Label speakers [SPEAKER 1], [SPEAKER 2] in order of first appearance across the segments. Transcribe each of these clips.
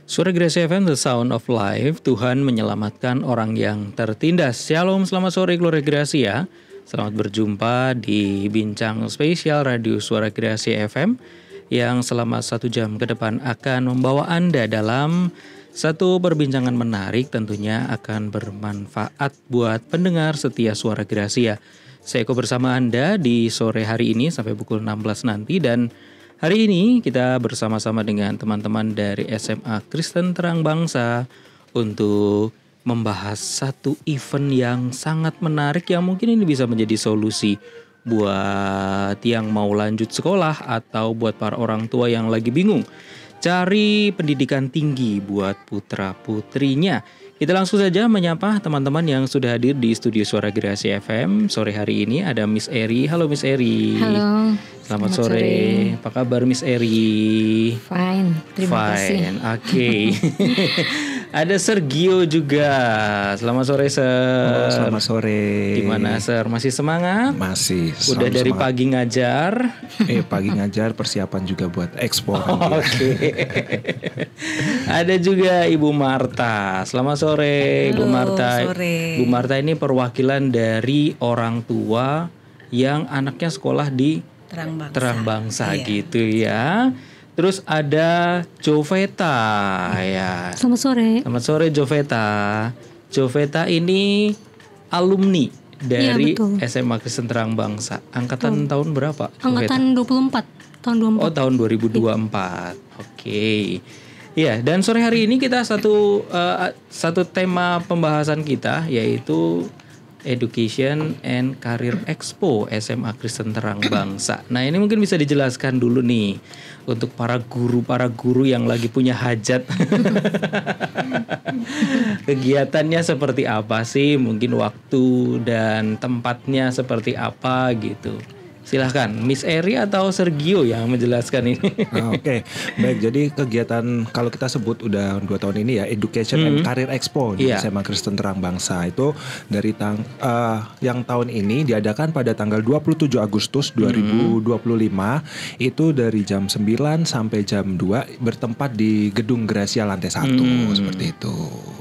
[SPEAKER 1] Suara Gracia FM, The Sound of Life. Tuhan menyelamatkan orang yang tertindas. Shalom, selamat sore Gloria Gracia. Selamat berjumpa di Bincang Spesial Radio Suara Gracia FM yang selama 1 jam ke depan akan membawa Anda dalam satu perbincangan menarik, tentunya akan bermanfaat buat pendengar setia Suara Gracia. Saya Eko bersama Anda di sore hari ini sampai pukul 16 nanti, dan hari ini kita bersama-sama dengan teman-teman dari SMA Kristen Terang Bangsa untuk membahas satu event yang sangat menarik yang mungkin ini bisa menjadi solusi buat yang mau lanjut sekolah atau buat para orang tua yang lagi bingung cari pendidikan tinggi buat putra-putrinya. Kita langsung saja menyapa teman-teman yang sudah hadir di studio Suara Gracia FM. Sore hari ini ada Miss Eri. Halo Miss Eri.
[SPEAKER 2] Halo.
[SPEAKER 1] Selamat sore. Apa kabar Miss Eri?
[SPEAKER 2] Fine, terima kasih.
[SPEAKER 1] Oke. Ada Sergio juga. Selamat sore Ser.
[SPEAKER 3] Oh, selamat sore.
[SPEAKER 1] Gimana Ser? Masih semangat?
[SPEAKER 3] Masih.
[SPEAKER 1] Udah dari semangat. Pagi ngajar?
[SPEAKER 3] Pagi ngajar, persiapan juga buat expo.
[SPEAKER 1] Oke. Ada juga Ibu Marta. Selamat sore.
[SPEAKER 2] Halo,
[SPEAKER 1] Ibu Marta.
[SPEAKER 2] Sore.
[SPEAKER 1] Ibu Marta ini perwakilan dari orang tua yang anaknya sekolah di Terang Bangsa
[SPEAKER 2] iya.
[SPEAKER 1] Gitu ya. Terus ada Joveta ya.
[SPEAKER 2] Selamat sore.
[SPEAKER 1] Selamat sore Joveta. Joveta ini alumni dari SMA Kristen Terang Bangsa. Angkatan tahun berapa?
[SPEAKER 2] Angkatan
[SPEAKER 1] Joveta?
[SPEAKER 2] 24. Tahun 24.
[SPEAKER 1] Oh, tahun 2024. Oke. Iya, dan sore hari ini kita satu tema pembahasan kita yaitu Education and Career Expo SMA Kristen Terang Bangsa. Nah, ini mungkin bisa dijelaskan dulu nih untuk para guru yang lagi punya hajat. Kegiatannya seperti apa sih? Mungkin waktu dan tempatnya seperti apa gitu. Silahkan, Miss Eri atau Sergio yang menjelaskan ini.
[SPEAKER 3] Oke. Baik, jadi kegiatan kalau kita sebut udah 2 tahun ini ya, Education and Career Expo di SMA Kristen Terang Bangsa itu dari yang tahun ini diadakan pada tanggal 27 Agustus 2025 itu dari jam 9 sampai jam 2 bertempat di Gedung Gracia lantai 1 seperti itu.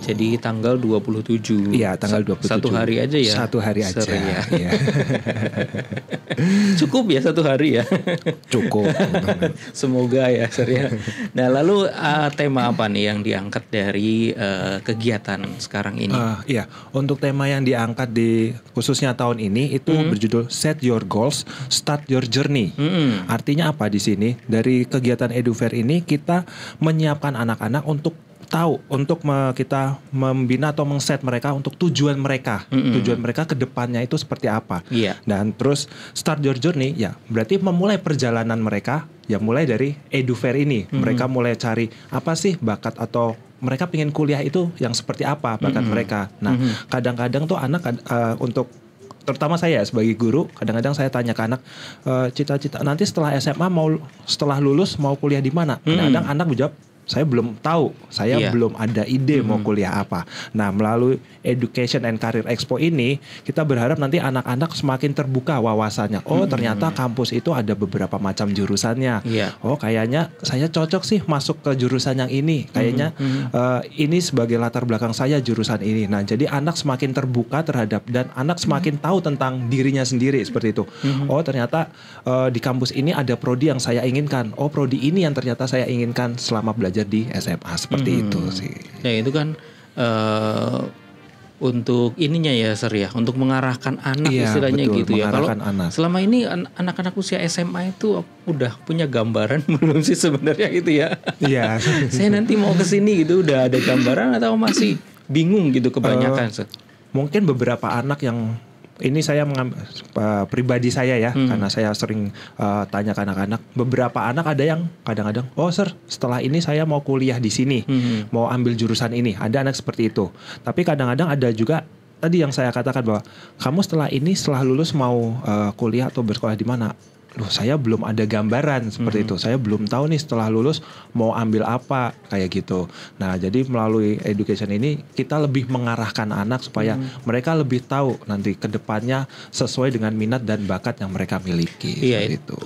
[SPEAKER 1] Jadi tanggal 27.
[SPEAKER 3] Iya, tanggal 27.
[SPEAKER 1] Satu hari aja ya.
[SPEAKER 3] Satu hari aja.
[SPEAKER 1] Ya.
[SPEAKER 3] Ya.
[SPEAKER 1] Cukup ya 1 hari ya.
[SPEAKER 3] Cukup.
[SPEAKER 1] Semoga ya Ser ya. Nah, lalu tema apa nih yang diangkat dari kegiatan sekarang ini?
[SPEAKER 3] Iya, untuk tema yang diangkat di khususnya tahun ini itu berjudul Set Your Goals, Start Your Journey. Artinya apa di sini? Dari kegiatan EduFair ini kita menyiapkan anak-anak untuk kita membina atau mengset mereka untuk tujuan mereka ke depannya itu seperti apa. Dan terus start your journey ya berarti memulai perjalanan mereka ya mulai dari EduFair ini. Mereka mulai cari apa sih bakat atau mereka pengen kuliah itu yang seperti apa bakat mereka. Nah, kadang-kadang tuh anak untuk terutama saya sebagai guru, kadang-kadang saya tanya ke anak cita-cita nanti setelah SMA setelah lulus mau kuliah di mana. Kadang-kadang anak menjawab saya belum tahu, saya belum ada ide mau kuliah apa. Nah, melalui Education and Career Expo ini, kita berharap nanti anak-anak semakin terbuka wawasannya. Oh, ternyata kampus itu ada beberapa macam jurusannya. Oh, kayaknya saya cocok sih masuk ke jurusan yang ini. Kayaknya ini sebagai latar belakang saya jurusan ini. Nah, jadi anak semakin terbuka terhadap dan anak semakin tahu tentang dirinya sendiri seperti itu. Oh, ternyata di kampus ini ada prodi yang saya inginkan. Oh, prodi ini yang ternyata saya inginkan selama belajar di SMA seperti itu sih.
[SPEAKER 1] Ya itu kan untuk ininya ya Ser ya, untuk mengarahkan anak istilahnya betul, gitu ya. Kalau selama ini anak-anak usia SMA itu udah punya gambaran belum sih sebenarnya gitu ya? Iya. Saya nanti mau ke sini gitu udah ada gambaran atau masih bingung gitu kebanyakan Ser?
[SPEAKER 3] Mungkin beberapa anak yang ini saya mengambil pribadi saya ya, karena saya sering tanya ke anak-anak. Beberapa anak ada yang kadang-kadang, oh Ser, setelah ini saya mau kuliah di sini, mau ambil jurusan ini. Ada anak seperti itu. Tapi kadang-kadang ada juga tadi yang saya katakan bahwa kamu setelah lulus mau kuliah atau bersekolah di mana? Loh, saya belum ada gambaran seperti itu. Saya belum tahu nih setelah lulus mau ambil apa kayak gitu. Nah, jadi melalui education ini kita lebih mengarahkan anak supaya mereka lebih tahu nanti ke depannya sesuai dengan minat dan bakat yang mereka miliki.
[SPEAKER 1] Iya,
[SPEAKER 3] gitu.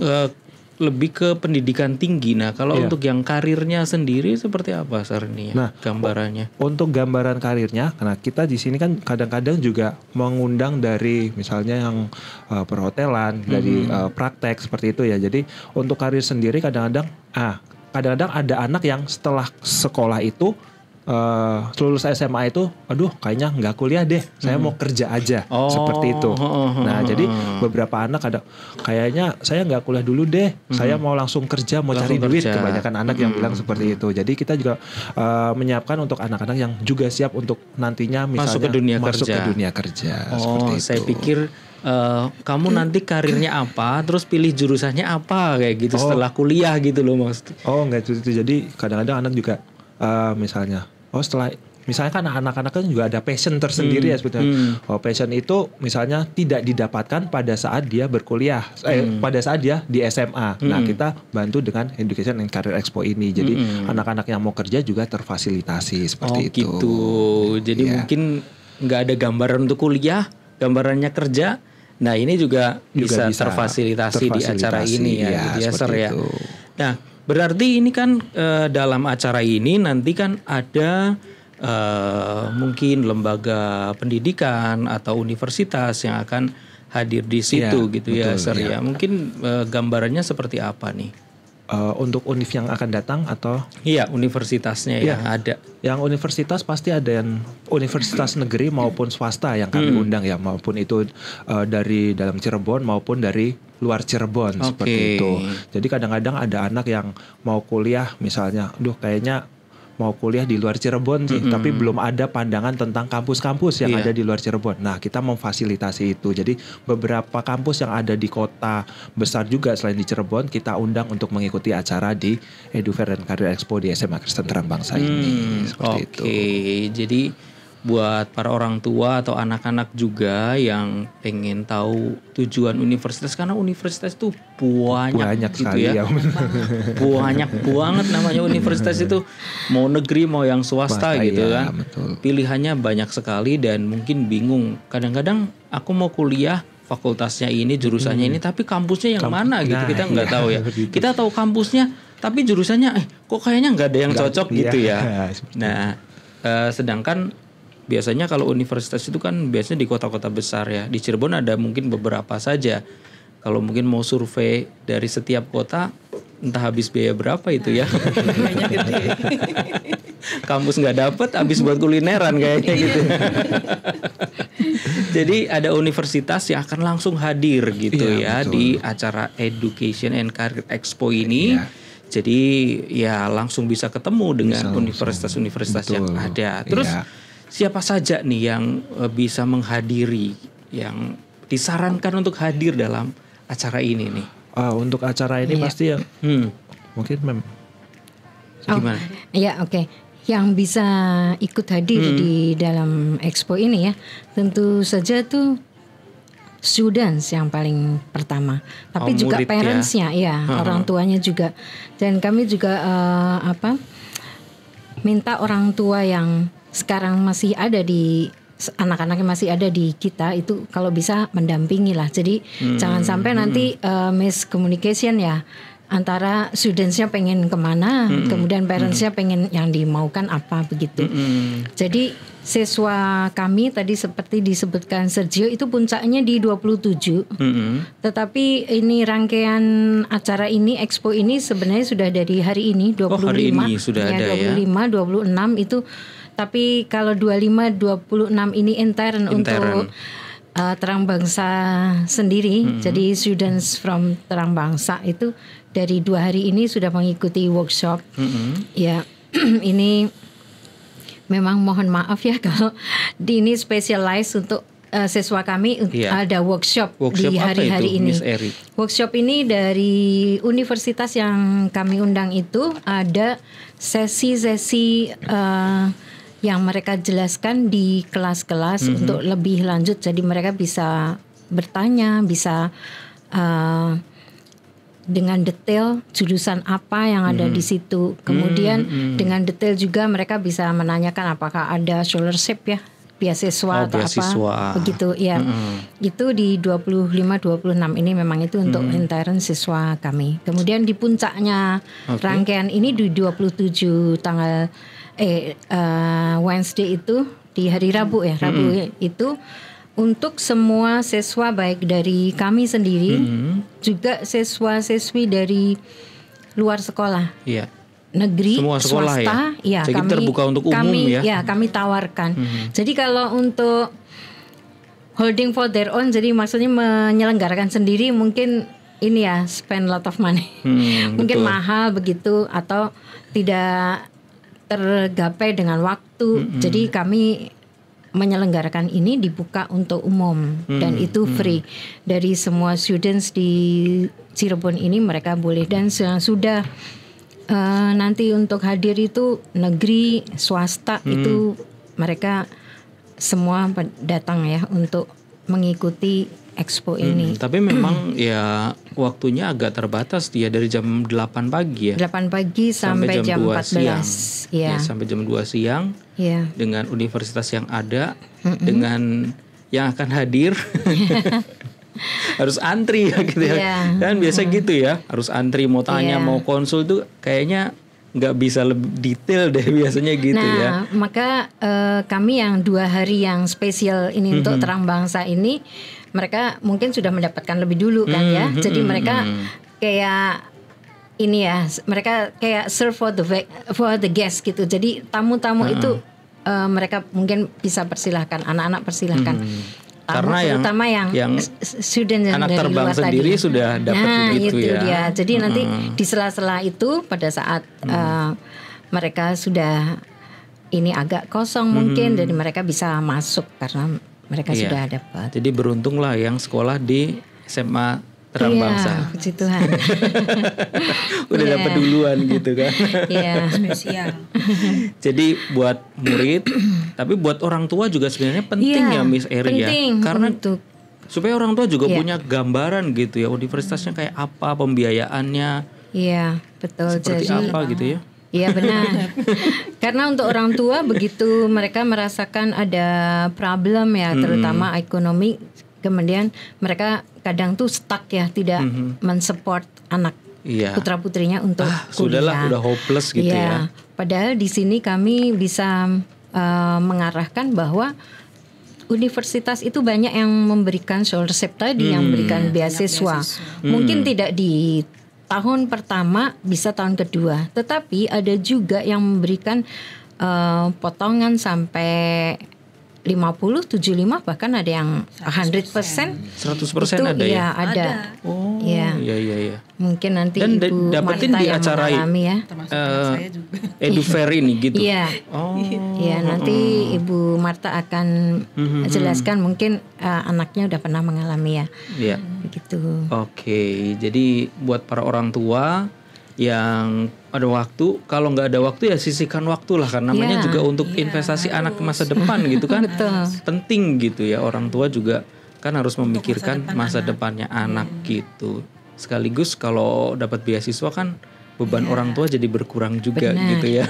[SPEAKER 1] lebih ke pendidikan tinggi. Nah, kalau
[SPEAKER 3] Iya.
[SPEAKER 1] untuk yang karirnya sendiri seperti apa Sarni ya
[SPEAKER 3] Nah,
[SPEAKER 1] gambarannya?
[SPEAKER 3] Untuk gambaran karirnya, karena kita di sini kan kadang-kadang juga mengundang dari misalnya yang perhotelan, dari praktek seperti itu ya. Jadi untuk karir sendiri kadang-kadang ada anak yang setelah sekolah itu lulus SMA itu, aduh kayaknya nggak kuliah deh, saya mau kerja aja, seperti itu. Nah jadi beberapa anak ada kayaknya saya nggak kuliah dulu deh, saya mau langsung kerja, mau cari duit. Kebanyakan anak yang bilang seperti itu. Jadi kita juga menyiapkan untuk anak-anak yang juga siap untuk nantinya misalnya masuk ke dunia kerja. Seperti itu.
[SPEAKER 1] Saya pikir kamu nanti karirnya apa, terus pilih jurusannya apa kayak gitu setelah kuliah gitu loh maksud.
[SPEAKER 3] Oh nggak itu. Jadi kadang-kadang anak juga misalnya misalnya kan anak-anak kan juga ada passion tersendiri ya sebetulnya. Passion itu misalnya tidak didapatkan pada saat dia berkuliah, pada saat dia di SMA. Nah kita bantu dengan Education and Career Expo ini. Jadi anak-anak yang mau kerja juga terfasilitasi seperti itu.
[SPEAKER 1] Gitu. Jadi mungkin nggak ada gambaran untuk kuliah, gambarannya kerja. Nah ini juga bisa terfasilitasi di acara ini ya, gitu ya. Nah berarti ini kan dalam acara ini nanti kan ada mungkin lembaga pendidikan atau universitas yang akan hadir di situ gitu ya, Sir ya. Mungkin gambarannya seperti apa nih?
[SPEAKER 3] Untuk univ yang akan datang atau?
[SPEAKER 1] Iya, universitasnya yang ada.
[SPEAKER 3] Yang universitas pasti ada yang universitas negeri maupun swasta yang kami undang ya, maupun itu dari dalam Cirebon maupun dari luar Cirebon seperti itu. Jadi kadang-kadang ada anak yang mau kuliah misalnya, aduh kayaknya mau kuliah di luar Cirebon sih, tapi belum ada pandangan tentang kampus-kampus yang ada di luar Cirebon. Nah, kita memfasilitasi itu. Jadi beberapa kampus yang ada di kota besar juga selain di Cirebon, kita undang untuk mengikuti acara di Edufair dan Career Expo di SMA Kristen Terang Bangsa ini. Seperti itu.
[SPEAKER 1] Jadi buat para orang tua atau anak-anak juga yang pengen tahu tujuan universitas, karena universitas itu banyak gitu
[SPEAKER 3] sekali ya.
[SPEAKER 1] Banyak banget namanya universitas itu, mau negeri mau yang swasta gitu kan.
[SPEAKER 3] Betul.
[SPEAKER 1] Pilihannya banyak sekali dan mungkin bingung. Kadang-kadang aku mau kuliah fakultasnya ini, jurusannya ini, tapi kampusnya yang mana gitu kita nggak tahu ya. Kita tahu kampusnya, tapi jurusannya kok kayaknya nggak ada yang cocok gitu ya. Nah, sedangkan biasanya kalau universitas itu kan biasanya di kota-kota besar ya. Di Cirebon ada mungkin beberapa saja. Kalau mungkin mau survei dari setiap kota, entah habis biaya berapa itu ya. Kampus nggak dapet, habis buat kulineran kayaknya gitu. Jadi ada universitas yang akan langsung hadir gitu di acara Education and Career Expo ini. Jadi ya langsung bisa ketemu dengan universitas-universitas yang ada. Terus siapa saja nih yang bisa menghadiri, yang disarankan untuk hadir dalam acara ini nih?
[SPEAKER 3] Untuk acara ini pasti mungkin
[SPEAKER 1] gimana?
[SPEAKER 2] Iya, oke. Yang bisa ikut hadir di dalam expo ini ya, tentu saja tuh students yang paling pertama, tapi juga parentsnya, orang tuanya juga. Dan kami juga minta orang tua yang sekarang masih ada di anak-anaknya masih ada di kita itu kalau bisa mendampingi lah. Jadi jangan sampai nanti miscommunication ya antara studentsnya pengen kemana, kemudian parentsnya pengen yang dimaukan apa begitu. Jadi siswa kami tadi seperti disebutkan Sergio itu puncaknya di 27. Tetapi ini rangkaian acara ini, expo ini sebenarnya sudah dari hari ini 25.
[SPEAKER 1] Hari ini sudah ada
[SPEAKER 2] 25, 26 itu. Tapi kalau 25, 26 ini intern. Untuk Terang Bangsa sendiri. Jadi students from Terang Bangsa itu dari 2 hari ini sudah mengikuti workshop. Ya, ini memang mohon maaf ya kalau ini specialize untuk siswa kami ada workshop di hari-hari ini. Workshop ini dari universitas yang kami undang itu ada sesi-sesi yang mereka jelaskan di kelas-kelas untuk lebih lanjut. Jadi mereka bisa bertanya, bisa dengan detail jurusan apa yang ada di situ. Kemudian dengan detail juga mereka bisa menanyakan apakah ada scholarship ya beasiswa atau
[SPEAKER 1] beasiswa.
[SPEAKER 2] apa begitu ya. Itu di 25-26 ini memang itu untuk intern siswa kami. Kemudian di puncaknya rangkaian ini di 27 tanggal Wednesday itu di hari Rabu ya. Rabu itu untuk semua siswa baik dari kami sendiri juga siswa-siswi dari luar sekolah.
[SPEAKER 1] Iya.
[SPEAKER 2] Negeri,
[SPEAKER 1] semua sekolah
[SPEAKER 2] swasta, ya
[SPEAKER 1] jadi
[SPEAKER 2] kami
[SPEAKER 1] terbuka untuk umum ya.
[SPEAKER 2] Ya, kami tawarkan. Jadi kalau untuk holding for their own, jadi maksudnya menyelenggarakan sendiri mungkin ini ya spend lot of money. Mungkin
[SPEAKER 1] betul.
[SPEAKER 2] mahal begitu atau tidak tergapai dengan waktu. Jadi kami menyelenggarakan ini dibuka untuk umum dan itu free dari semua students di Cirebon ini mereka boleh dan sudah nanti untuk hadir itu negeri swasta itu mereka semua datang ya untuk mengikuti expo ini.
[SPEAKER 1] Tapi memang ya waktunya agak terbatas dia dari jam 8 pagi ya.
[SPEAKER 2] 8 pagi sampai jam
[SPEAKER 1] 2
[SPEAKER 2] 14
[SPEAKER 1] siang.
[SPEAKER 2] Ya.
[SPEAKER 1] Sampai jam 2 siang.
[SPEAKER 2] Ya.
[SPEAKER 1] Dengan universitas yang ada, dengan yang akan hadir. Harus antri ya gitu ya. Dan biasa gitu ya, harus antri mau tanya, mau konsul tuh kayaknya nggak bisa lebih detail deh biasanya gitu ya.
[SPEAKER 2] Nah, maka kami yang 2 hari yang spesial ini untuk Terang Bangsa ini, mereka mungkin sudah mendapatkan lebih dulu kan ya. Jadi mereka kayak ini ya, mereka kayak serve for the guest gitu. Jadi tamu-tamu itu mereka mungkin bisa persilahkan, anak-anak persilahkan.
[SPEAKER 1] Karena
[SPEAKER 2] terutama yang student yang
[SPEAKER 1] anak
[SPEAKER 2] dari
[SPEAKER 1] terbang
[SPEAKER 2] luar
[SPEAKER 1] sendiri
[SPEAKER 2] tadi.
[SPEAKER 1] sudah dapat begitu
[SPEAKER 2] itu
[SPEAKER 1] ya.
[SPEAKER 2] Dia. Jadi nanti di sela-sela itu pada saat mereka sudah ini agak kosong mungkin, jadi mereka bisa masuk karena mereka sudah dapat.
[SPEAKER 1] Jadi beruntunglah yang sekolah di SMA Terang Bangsa.
[SPEAKER 2] Puji Tuhan.
[SPEAKER 1] Udah dapat duluan gitu kan.
[SPEAKER 2] Iya.
[SPEAKER 4] Spesial.
[SPEAKER 1] Jadi buat murid, tapi buat orang tua juga sebenarnya penting ya Miss Eri ya. Karena supaya orang tua juga punya gambaran gitu ya, universitasnya kayak apa, pembiayaannya.
[SPEAKER 2] Iya, betul.
[SPEAKER 1] Seperti
[SPEAKER 2] jadi,
[SPEAKER 1] apa gitu ya.
[SPEAKER 2] Iya benar. Karena untuk orang tua begitu mereka merasakan ada problem ya, terutama ekonomi, kemudian mereka kadang tuh stuck ya, tidak mensupport anak putra putrinya untuk kuliah.
[SPEAKER 1] Sudahlah, udah hopeless gitu ya.
[SPEAKER 2] Padahal di sini kami bisa mengarahkan bahwa universitas itu banyak yang memberikan scholarship tadi, yang memberikan beasiswa. Mungkin tidak di tahun pertama, bisa tahun kedua. Tetapi ada juga yang memberikan potongan sampai 50, 75, bahkan ada yang 100%.
[SPEAKER 1] 100% ada ya?
[SPEAKER 2] Ada.
[SPEAKER 1] Oh,
[SPEAKER 2] iya.
[SPEAKER 1] Iya.
[SPEAKER 2] Mungkin nanti
[SPEAKER 1] dan
[SPEAKER 2] Ibu
[SPEAKER 1] dapetin
[SPEAKER 2] Marta
[SPEAKER 1] di
[SPEAKER 2] yang
[SPEAKER 1] acara
[SPEAKER 2] mengalami ya.
[SPEAKER 4] Saya juga.
[SPEAKER 1] Edufair ini gitu.
[SPEAKER 2] Iya.
[SPEAKER 1] Oh.
[SPEAKER 2] Iya, nanti Ibu Marta akan jelaskan, mungkin anaknya udah pernah mengalami ya.
[SPEAKER 1] Iya.
[SPEAKER 2] Begitu.
[SPEAKER 1] Oke, jadi buat para orang tua yang ada waktu, kalau nggak ada waktu ya sisihkan waktu lah, karena namanya juga untuk investasi anak ke masa depan gitu kan. Penting gitu ya, orang tua juga kan harus memikirkan masa depannya anak gitu. Sekaligus kalau dapat beasiswa kan beban orang tua jadi berkurang juga gitu ya.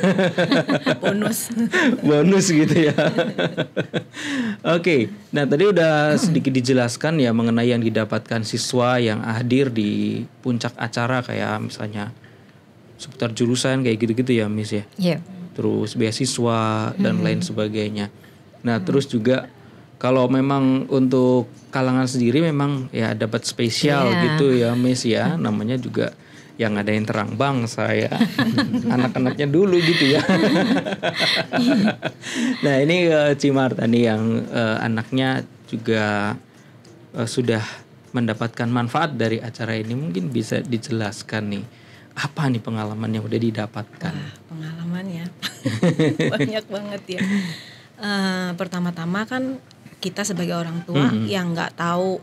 [SPEAKER 1] Bonus gitu ya. Oke, nah tadi udah sedikit dijelaskan ya mengenai yang didapatkan siswa yang hadir di puncak acara, kayak misalnya seputar jurusan kayak gitu-gitu ya Miss ya.
[SPEAKER 2] Iya.
[SPEAKER 1] Terus beasiswa dan lain sebagainya. Nah terus juga kalau memang untuk kalangan sendiri memang ya dapat spesial gitu ya Miss ya. Namanya juga yang ada yang Terang Bangsa ya. Anak-anaknya dulu gitu ya. Nah ini Cimarta nih yang anaknya juga sudah mendapatkan manfaat dari acara ini. Mungkin bisa dijelaskan nih, apa nih pengalaman yang udah didapatkan?
[SPEAKER 4] Pengalaman ya banyak banget ya. Pertama-tama kan kita sebagai orang tua yang nggak tahu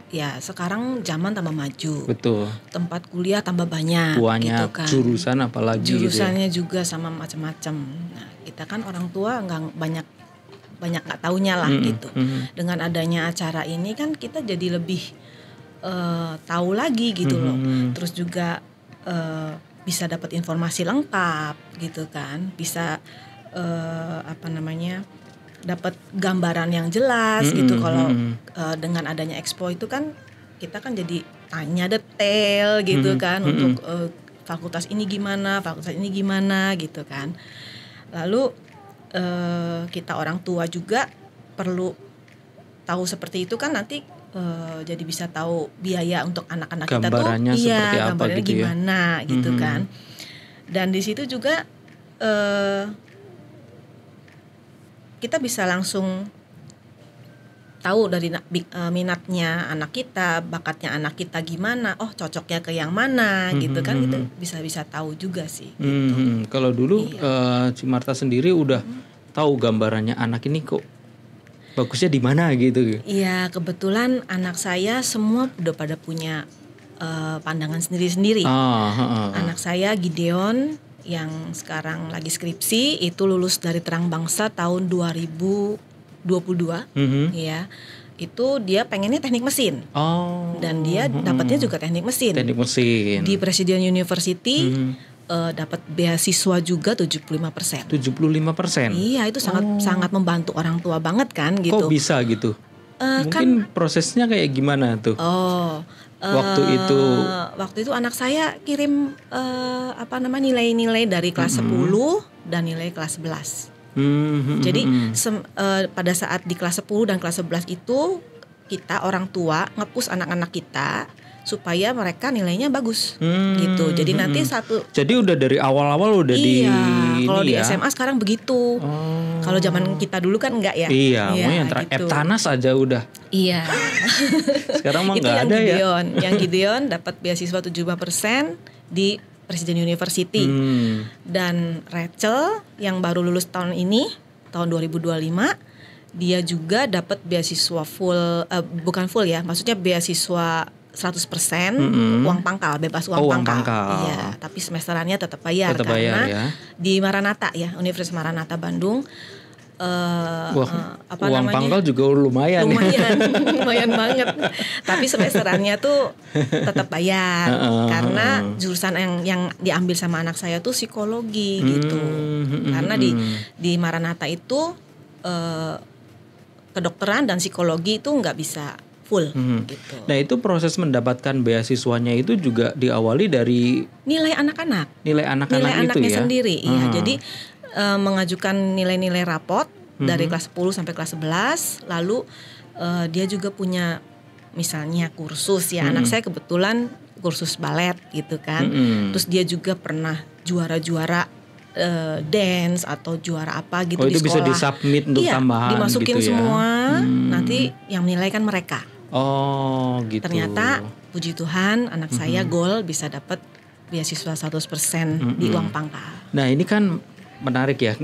[SPEAKER 4] ya, sekarang zaman tambah maju. Betul. Tempat kuliah tambah banyak.
[SPEAKER 1] Banyak gitu kan. Jurusan apalagi.
[SPEAKER 4] Jurusannya
[SPEAKER 1] gitu ya.
[SPEAKER 4] juga sama macam-macam. Nah kita kan orang tua nggak banyak nggak taunya lah gitu. Dengan adanya acara ini kan kita jadi lebih tahu lagi gitu loh. Terus juga bisa dapat informasi lengkap gitu kan, bisa dapat gambaran yang jelas gitu. Kalau dengan adanya expo itu kan kita kan jadi tanya detail gitu kan untuk fakultas ini gimana gitu kan. Lalu kita orang tua juga perlu tahu seperti itu kan, nanti jadi bisa tahu biaya untuk anak-anak kita tuh
[SPEAKER 1] seperti apa
[SPEAKER 4] gambarnya
[SPEAKER 1] gitu
[SPEAKER 4] gimana gitu kan. Dan di situ juga kita bisa langsung tahu dari minatnya anak kita, bakatnya anak kita gimana, oh cocoknya ke yang mana gitu kan, itu bisa tahu juga sih. Gitu.
[SPEAKER 1] Kalau dulu Cimarta sendiri udah tahu gambarannya anak ini kok bagusnya di mana gitu.
[SPEAKER 4] Iya, kebetulan anak saya semua udah pada punya pandangan sendiri-sendiri. Anak saya Gideon yang sekarang lagi skripsi itu lulus dari Terang Bangsa tahun 2022, ya. Itu dia pengennya teknik mesin. Dan dia dapatnya juga teknik mesin. Di Presiden University dapat beasiswa juga 75%.
[SPEAKER 1] 75%.
[SPEAKER 4] Iya, itu sangat membantu orang tua banget kan gitu.
[SPEAKER 1] Kok bisa gitu? Mungkin prosesnya kayak gimana tuh? Waktu itu anak saya kirim
[SPEAKER 4] nilai-nilai dari kelas 10 dan nilai kelas 11.
[SPEAKER 1] Jadi
[SPEAKER 4] pada saat di kelas 10 dan kelas 11 itu kita orang tua nge-push anak-anak kita supaya mereka nilainya bagus gitu. Jadi nanti
[SPEAKER 1] Jadi udah dari awal-awal udah
[SPEAKER 4] kalau di SMA sekarang begitu. Kalau zaman kita dulu kan enggak ya.
[SPEAKER 1] Yang
[SPEAKER 4] gitu.
[SPEAKER 1] Eptanas aja udah.
[SPEAKER 4] Iya.
[SPEAKER 1] Sekarang mah enggak ada
[SPEAKER 4] Yang Gideon dapat beasiswa 75% di Presiden University. Dan Rachel yang baru lulus tahun ini, tahun 2025, dia juga dapat beasiswa bukan full ya, maksudnya beasiswa 100% uang pangkal, bebas uang pangkal. Iya, tapi semesterannya tetap bayar karena di Maranatha ya, Universitas Maranatha Bandung.
[SPEAKER 1] Uang pangkal juga lumayan
[SPEAKER 4] banget. Tapi semesterannya tuh tetap bayar karena jurusan yang diambil sama anak saya tuh psikologi gitu. Karena di Maranatha itu kedokteran dan psikologi itu nggak bisa full gitu.
[SPEAKER 1] Nah, itu proses mendapatkan beasiswanya itu juga diawali dari
[SPEAKER 4] nilai anak-anak.
[SPEAKER 1] Nilai
[SPEAKER 4] anaknya
[SPEAKER 1] itu ya
[SPEAKER 4] sendiri. Iya, jadi mengajukan nilai-nilai raport dari kelas 10 sampai kelas 11. Lalu dia juga punya misalnya kursus ya. Anak saya kebetulan kursus balet gitu kan. Terus dia juga pernah juara-juara dance atau juara apa gitu di sekolah.
[SPEAKER 1] Itu bisa disubmit untuk tambahan
[SPEAKER 4] dimasukin
[SPEAKER 1] gitu ya.
[SPEAKER 4] semua. Nanti yang menilai kan mereka.
[SPEAKER 1] Gitu.
[SPEAKER 4] Ternyata puji Tuhan anak saya goal bisa dapat beasiswa 100% di uang pangkal.
[SPEAKER 1] Nah, ini kan menarik ya,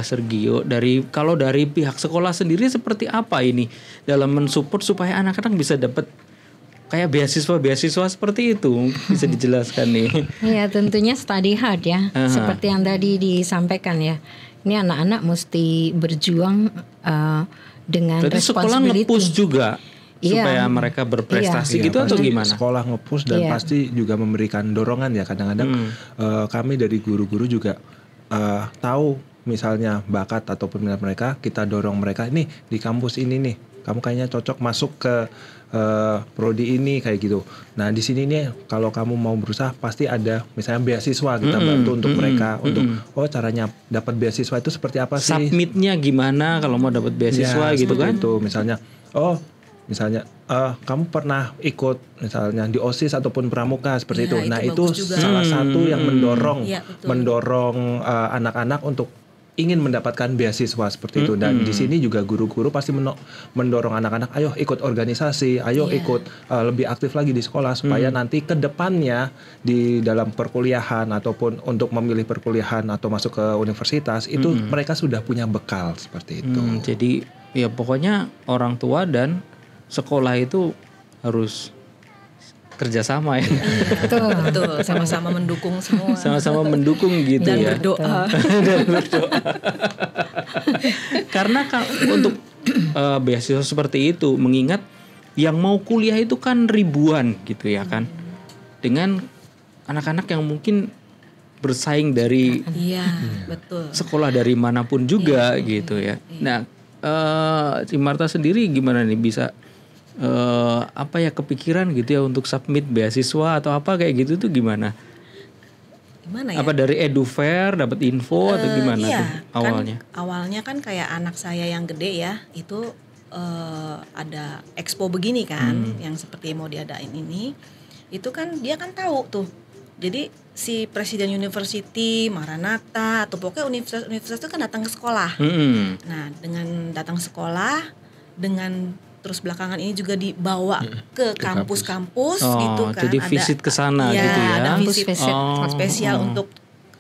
[SPEAKER 1] Sergio. Kalau dari pihak sekolah sendiri seperti apa ini dalam mensupport supaya anak-anak bisa dapat kayak beasiswa seperti itu, bisa dijelaskan nih?
[SPEAKER 2] Ya, tentunya study hard ya, seperti yang tadi disampaikan ya. Ini anak-anak mesti berjuang dengan
[SPEAKER 1] berarti
[SPEAKER 2] responsibility.
[SPEAKER 1] Sekolah nge-push juga supaya mereka berprestasi gitu atau gimana?
[SPEAKER 3] Sekolah nge-push dan pasti juga memberikan dorongan ya. Kadang-kadang kami dari guru-guru juga tahu misalnya bakat ataupun minat mereka, kita dorong mereka, ini di kampus ini nih kamu kayaknya cocok masuk ke prodi ini kayak gitu. Nah di sini nih kalau kamu mau berusaha pasti ada misalnya beasiswa, kita bantu untuk mereka untuk caranya dapat beasiswa itu seperti apa sih?
[SPEAKER 1] Submitnya gimana kalau mau dapat beasiswa gitu kan?
[SPEAKER 3] Itu misalnya kamu pernah ikut misalnya di OSIS ataupun pramuka seperti itu. Nah itu salah satu yang mendorong anak-anak untuk ingin mendapatkan beasiswa seperti itu. Dan di sini juga guru-guru pasti mendorong anak-anak, ayo ikut organisasi, ayo ikut lebih aktif lagi di sekolah supaya nanti ke depannya di dalam perkuliahan ataupun untuk memilih perkuliahan atau masuk ke universitas itu mereka sudah punya bekal seperti itu.
[SPEAKER 1] Jadi ya pokoknya orang tua dan sekolah itu harus kerjasama ya.
[SPEAKER 4] Betul, sama-sama mendukung semua.
[SPEAKER 1] Sama-sama mendukung gitu
[SPEAKER 4] dan
[SPEAKER 1] ya.
[SPEAKER 4] Berdoa.
[SPEAKER 1] Dan berdoa. Karena untuk beasiswa seperti itu, mengingat yang mau kuliah itu kan ribuan gitu ya kan. Dengan anak-anak yang mungkin bersaing dari
[SPEAKER 4] betul.
[SPEAKER 1] sekolah dari manapun juga gitu ya. Nah, Cimarta sendiri gimana nih bisa kepikiran gitu ya untuk submit beasiswa atau apa kayak gitu tuh gimana?
[SPEAKER 4] Gimana ya?
[SPEAKER 1] Apa dari Edufair dapat info atau gimana tuh awalnya?
[SPEAKER 4] Awalnya kan kayak anak saya yang gede ya, itu ada expo begini kan, yang seperti mau diadain ini, itu kan dia kan tahu tuh. Jadi si Presiden University, Maranatha atau pokoknya universitas itu kan datang ke sekolah. Nah, dengan datang ke sekolah, dengan terus belakangan ini juga dibawa ke kampus-kampus gitu kan.
[SPEAKER 1] Jadi visit ke sana gitu ya.
[SPEAKER 4] Ada visit spesial untuk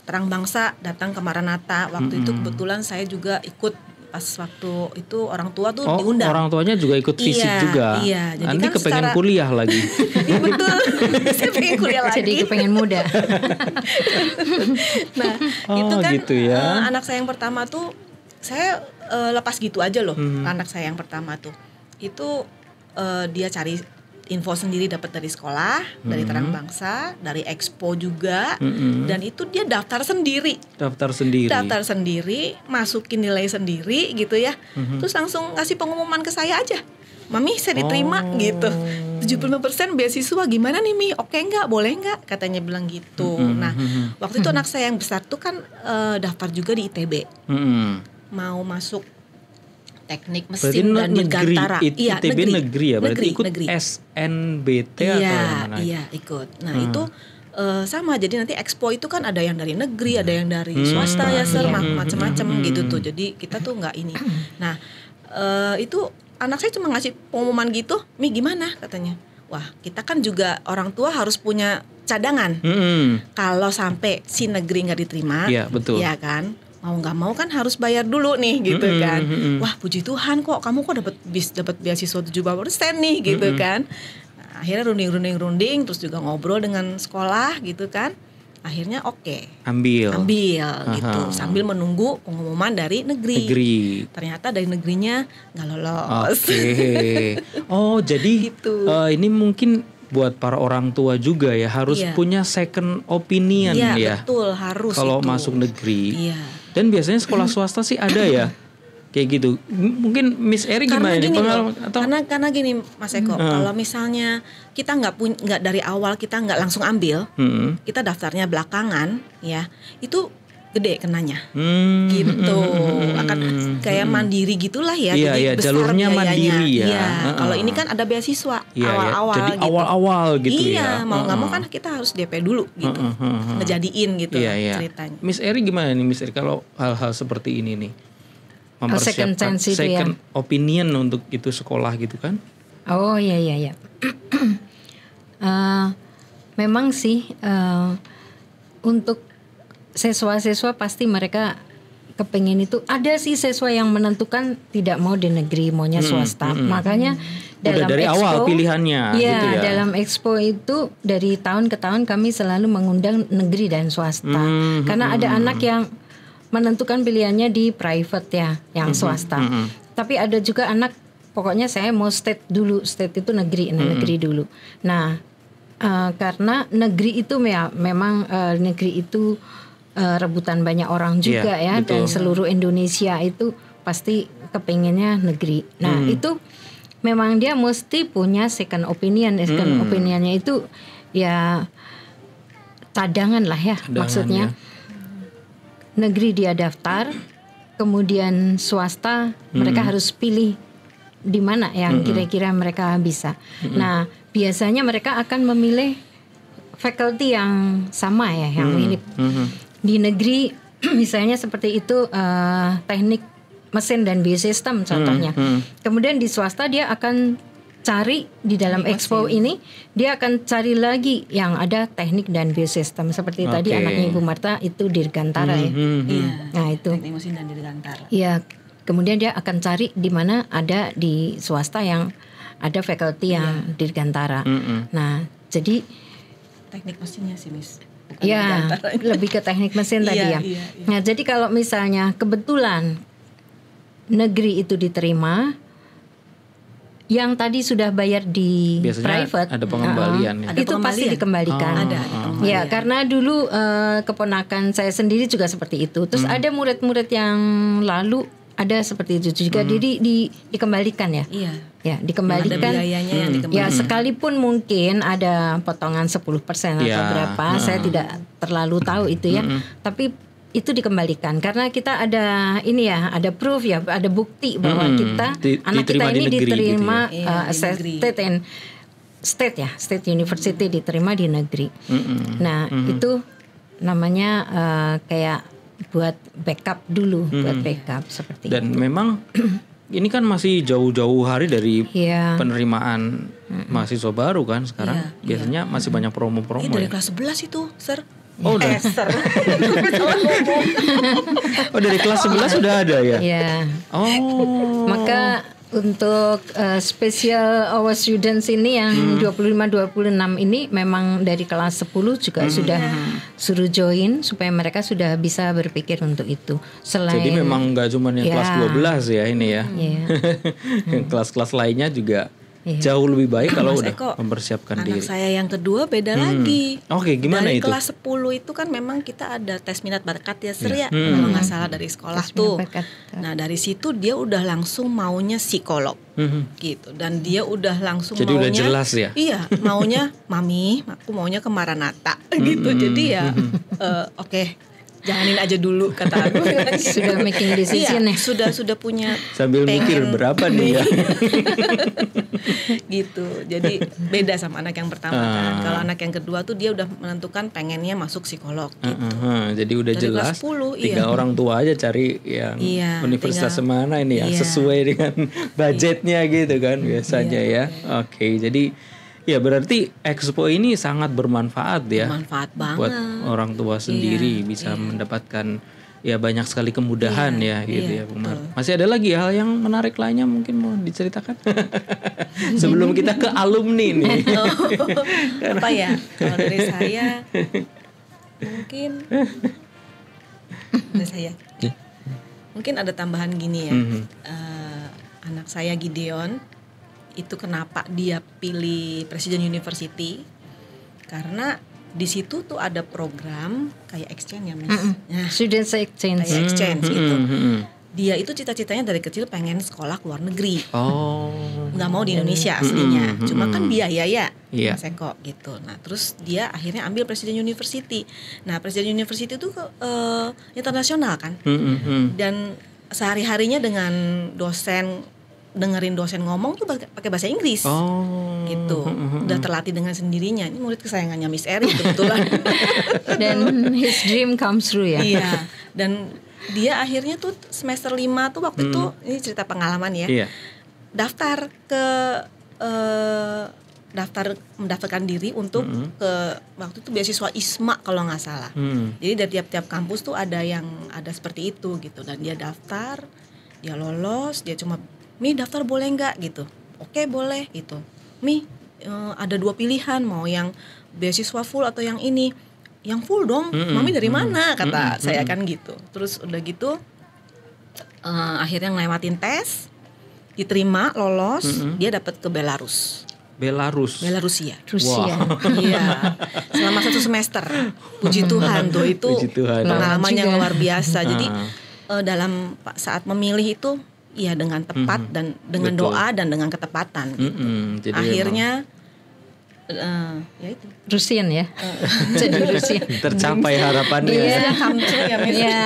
[SPEAKER 4] Terang Bangsa datang ke Maranatha. Waktu itu kebetulan saya juga ikut pas waktu itu orang tua tuh diundang.
[SPEAKER 1] Orang tuanya juga ikut visit juga.
[SPEAKER 4] Iya, jadi
[SPEAKER 1] nanti
[SPEAKER 4] kan
[SPEAKER 1] kepengen kuliah lagi.
[SPEAKER 4] Iya betul. Saya pengen kuliah lagi.
[SPEAKER 2] Jadi kepengen muda.
[SPEAKER 4] Nah, itu kan
[SPEAKER 1] gitu ya.
[SPEAKER 4] Anak saya yang pertama tuh saya lepas gitu aja loh. Anak saya yang pertama tuh. Itu dia cari info sendiri dapat dari sekolah, dari Terang Bangsa, dari Expo juga, dan itu dia daftar sendiri, masukin nilai sendiri gitu ya, terus langsung ngasih pengumuman ke saya aja, Mami saya diterima gitu, 75% beasiswa gimana nih Mi, oke nggak, boleh nggak, katanya bilang gitu. Nah waktu itu anak saya yang besar tuh kan daftar juga di ITB, mau masuk teknik mesin dan dirgantara.
[SPEAKER 1] Iya, ITB negeri ya, berarti ikut
[SPEAKER 4] negeri.
[SPEAKER 1] SNBT atau mana?
[SPEAKER 4] Iya, ikut. Nah, itu sama. Jadi nanti Expo itu kan ada yang dari negeri, ada yang dari swasta ya, macam-macam gitu tuh. Jadi kita tuh nggak ini. Nah, itu anak saya cuma ngasih pengumuman gitu, Mi gimana katanya. Wah, kita kan juga orang tua harus punya cadangan. Kalau sampai si negeri nggak diterima,
[SPEAKER 1] iya betul.
[SPEAKER 4] Ya kan. Mau nggak mau kan harus bayar dulu nih gitu kan. Wah puji Tuhan kok kamu kok dapat beasiswa 70% nih gitu kan. Nah, akhirnya runding terus juga ngobrol dengan sekolah gitu kan. Akhirnya ambil gitu sambil menunggu pengumuman dari negeri. Ternyata dari negerinya nggak lolos.
[SPEAKER 1] Oh jadi
[SPEAKER 4] gitu.
[SPEAKER 1] Ini mungkin buat para orang tua juga ya harus punya second opinion ya.
[SPEAKER 4] Iya betul, harus
[SPEAKER 1] kalau
[SPEAKER 4] itu.
[SPEAKER 1] Masuk negeri.
[SPEAKER 4] Iya.
[SPEAKER 1] Dan biasanya sekolah swasta sih ada ya. Kayak gitu. Mungkin Miss Eri gimana nih pengalaman atau
[SPEAKER 4] karena gini Mas Eko, kalau misalnya kita nggak dari awal kita nggak langsung ambil, kita daftarnya belakangan ya, itu gede kenanya. Gitu. Akan kayak mandiri gitulah ya.
[SPEAKER 1] Iya,
[SPEAKER 4] besar
[SPEAKER 1] jalurnya
[SPEAKER 4] biayanya.
[SPEAKER 1] mandiri ya.
[SPEAKER 4] Iya. Kalau ini kan ada beasiswa awal-awal
[SPEAKER 1] Jadi
[SPEAKER 4] gitu.
[SPEAKER 1] awal-awal gitu
[SPEAKER 4] iya,
[SPEAKER 1] ya.
[SPEAKER 4] mau nggak mau kan kita harus DP dulu gitu. Ngejadiin gitu ceritanya.
[SPEAKER 1] Miss Eri gimana nih Miss Eri kalau hal-hal seperti ini nih? Mempersiapkan second opinion untuk itu sekolah gitu kan?
[SPEAKER 2] Oh iya. Memang sih untuk siswa-siswa pasti mereka kepengen itu. Ada sih siswa yang menentukan tidak mau di negeri, maunya swasta. Makanya dalam
[SPEAKER 1] dari
[SPEAKER 2] Expo,
[SPEAKER 1] awal pilihannya gitu ya.
[SPEAKER 2] Dalam Expo itu dari tahun ke tahun kami selalu mengundang negeri dan swasta. Karena ada anak yang menentukan pilihannya di private ya, yang swasta. Tapi ada juga anak pokoknya saya mau state dulu. State itu negeri dulu. Nah, karena negeri itu memang negeri itu rebutan banyak orang juga ya, dan seluruh Indonesia itu pasti kepengennya negeri. Nah itu memang dia mesti punya second opinion. Second opinionnya itu ya cadangan lah ya, maksudnya negeri dia daftar, kemudian swasta mereka harus pilih di mana yang kira-kira mereka bisa. Nah biasanya mereka akan memilih faculty yang sama ya, yang mirip. Di negeri misalnya seperti itu teknik mesin dan biosistem contohnya. Kemudian di swasta dia akan cari di dalam Expo ini, dia akan cari lagi yang ada teknik dan biosistem seperti tadi anaknya Ibu Marta itu dirgantara ya. Nah itu
[SPEAKER 4] teknik mesin dan dirgantara.
[SPEAKER 2] Iya. Kemudian dia akan cari di mana ada di swasta yang ada faculty yang dirgantara. Nah jadi
[SPEAKER 4] teknik mesinnya sih Miss.
[SPEAKER 2] Ya, lebih ke teknik mesin tadi ya. Nah, jadi kalau misalnya kebetulan negeri itu diterima, yang tadi sudah bayar di
[SPEAKER 1] biasanya
[SPEAKER 2] private
[SPEAKER 1] ada pengembalian ya.
[SPEAKER 2] itu pasti dikembalikan.
[SPEAKER 4] Ada pengembalian.
[SPEAKER 2] Ya, karena dulu keponakan saya sendiri juga seperti itu. Terus ada murid-murid yang lalu ada seperti itu juga dikembalikan ya.
[SPEAKER 4] Iya.
[SPEAKER 2] Ya, dikembalikan.
[SPEAKER 4] Ada biayanya yang dikembalikan.
[SPEAKER 2] Ya, sekalipun mungkin ada potongan 10% atau berapa, saya tidak terlalu tahu itu ya. Tapi itu dikembalikan karena kita ada ini ya, ada proof ya, ada bukti bahwa kita anak kita ini diterima gitu ya. State University diterima di negeri. Nah, itu namanya kayak buat backup dulu, buat backup seperti
[SPEAKER 1] Dan
[SPEAKER 2] itu.
[SPEAKER 1] memang ini kan masih jauh-jauh hari dari penerimaan mahasiswa baru kan sekarang. Biasanya masih banyak promo-promo.
[SPEAKER 4] Dari
[SPEAKER 1] ya.
[SPEAKER 4] kelas 11 itu, Sir.
[SPEAKER 1] Oh, udah. Oh, dari kelas 11 sudah ada ya?
[SPEAKER 2] Ya.
[SPEAKER 1] Oh.
[SPEAKER 2] Maka untuk special our students ini yang 25-26 ini memang dari kelas 10 juga sudah suruh join supaya mereka sudah bisa berpikir untuk itu. Selain
[SPEAKER 1] Jadi memang nggak cuma yang kelas 12 ya ini ya. Yang kelas-kelas lainnya juga jauh lebih baik kalau
[SPEAKER 4] Mas
[SPEAKER 1] udah
[SPEAKER 4] Eko,
[SPEAKER 1] mempersiapkan
[SPEAKER 4] anak
[SPEAKER 1] diri.
[SPEAKER 4] saya yang kedua beda lagi.
[SPEAKER 1] Oke, gimana
[SPEAKER 4] dari
[SPEAKER 1] itu?
[SPEAKER 4] Kelas 10 itu kan memang kita ada tes minat bakat ya, Sir ya. Kalau nggak salah dari sekolah tuh. Nah, dari situ dia udah langsung maunya psikolog. Gitu. Dan dia udah langsung
[SPEAKER 1] Jadi
[SPEAKER 4] maunya
[SPEAKER 1] udah jelas ya?
[SPEAKER 4] Iya, maunya mami, aku maunya ke Maranatha gitu. Jadi ya oke. Jalanin aja dulu kata aku.
[SPEAKER 2] sudah making decision ya.
[SPEAKER 4] Sudah punya
[SPEAKER 1] Sambil mikir berapa nih ya.
[SPEAKER 4] gitu. Jadi beda sama anak yang pertama kan. Kalau anak yang kedua tuh dia udah menentukan pengennya masuk psikolog gitu.
[SPEAKER 1] Jadi udah
[SPEAKER 4] Dari
[SPEAKER 1] jelas.
[SPEAKER 4] kelas 10,
[SPEAKER 1] tinggal orang tua aja cari yang universitas mana ini yang sesuai dengan budgetnya gitu kan biasanya ya. Oke, jadi ya berarti Expo ini sangat bermanfaat ya.
[SPEAKER 4] Bermanfaat banget.
[SPEAKER 1] Buat orang tua sendiri bisa mendapatkan ya banyak sekali kemudahan ya gitu ya Bu Mar. Masih ada lagi hal yang menarik lainnya mungkin mau diceritakan? Sebelum kita ke alumni nih.
[SPEAKER 4] Apa ya? Kalau dari saya mungkin mungkin ada tambahan gini ya. Anak saya Gideon itu kenapa dia pilih Presiden University? Karena di situ tuh ada program kayak exchange ya, Miss. Nah,
[SPEAKER 2] Students exchange.
[SPEAKER 4] kayak exchange gitu. Dia itu cita-citanya dari kecil pengen sekolah ke luar negeri. Nggak mau di Indonesia aslinya. Cuma kan biaya ya, Mas Eko gitu. Nah, terus dia akhirnya ambil Presiden University. Nah, Presiden University itu internasional kan. Dan sehari-harinya dengan dengerin dosen ngomong tuh pakai bahasa Inggris. Gitu. Udah terlatih dengan sendirinya. Ini murid kesayangannya Miss Eri kebetulan.
[SPEAKER 2] Dan his dream comes true ya.
[SPEAKER 4] Iya. Dan dia akhirnya tuh semester 5 tuh waktu itu, ini cerita pengalaman ya. Daftar ke mendaftarkan diri untuk ke waktu itu beasiswa ISMA kalau nggak salah. Jadi dari tiap-tiap kampus tuh ada seperti itu gitu. Dan dia daftar, dia lolos, dia cuma Mi daftar boleh nggak gitu? Oke boleh gitu. Mi ada 2 pilihan, mau yang beasiswa full atau yang ini. Yang full dong. Mami dari mana? Kata saya kan gitu. Terus udah gitu akhirnya ngelewatin tes, diterima, lolos, dia dapat ke Belarusia.
[SPEAKER 2] Rusia.
[SPEAKER 4] Iya. Selama 1 semester. Puji Tuhan tuh itu pengalaman yang luar biasa. Jadi dalam saat memilih itu ya dengan tepat dan dengan doa dan dengan ketepatan gitu. Jadi akhirnya ya itu
[SPEAKER 2] Rusian ya. Jadi Rusian.
[SPEAKER 1] Tercapai harapannya.
[SPEAKER 2] Iya.
[SPEAKER 4] Come true ya Miss.
[SPEAKER 2] Iya.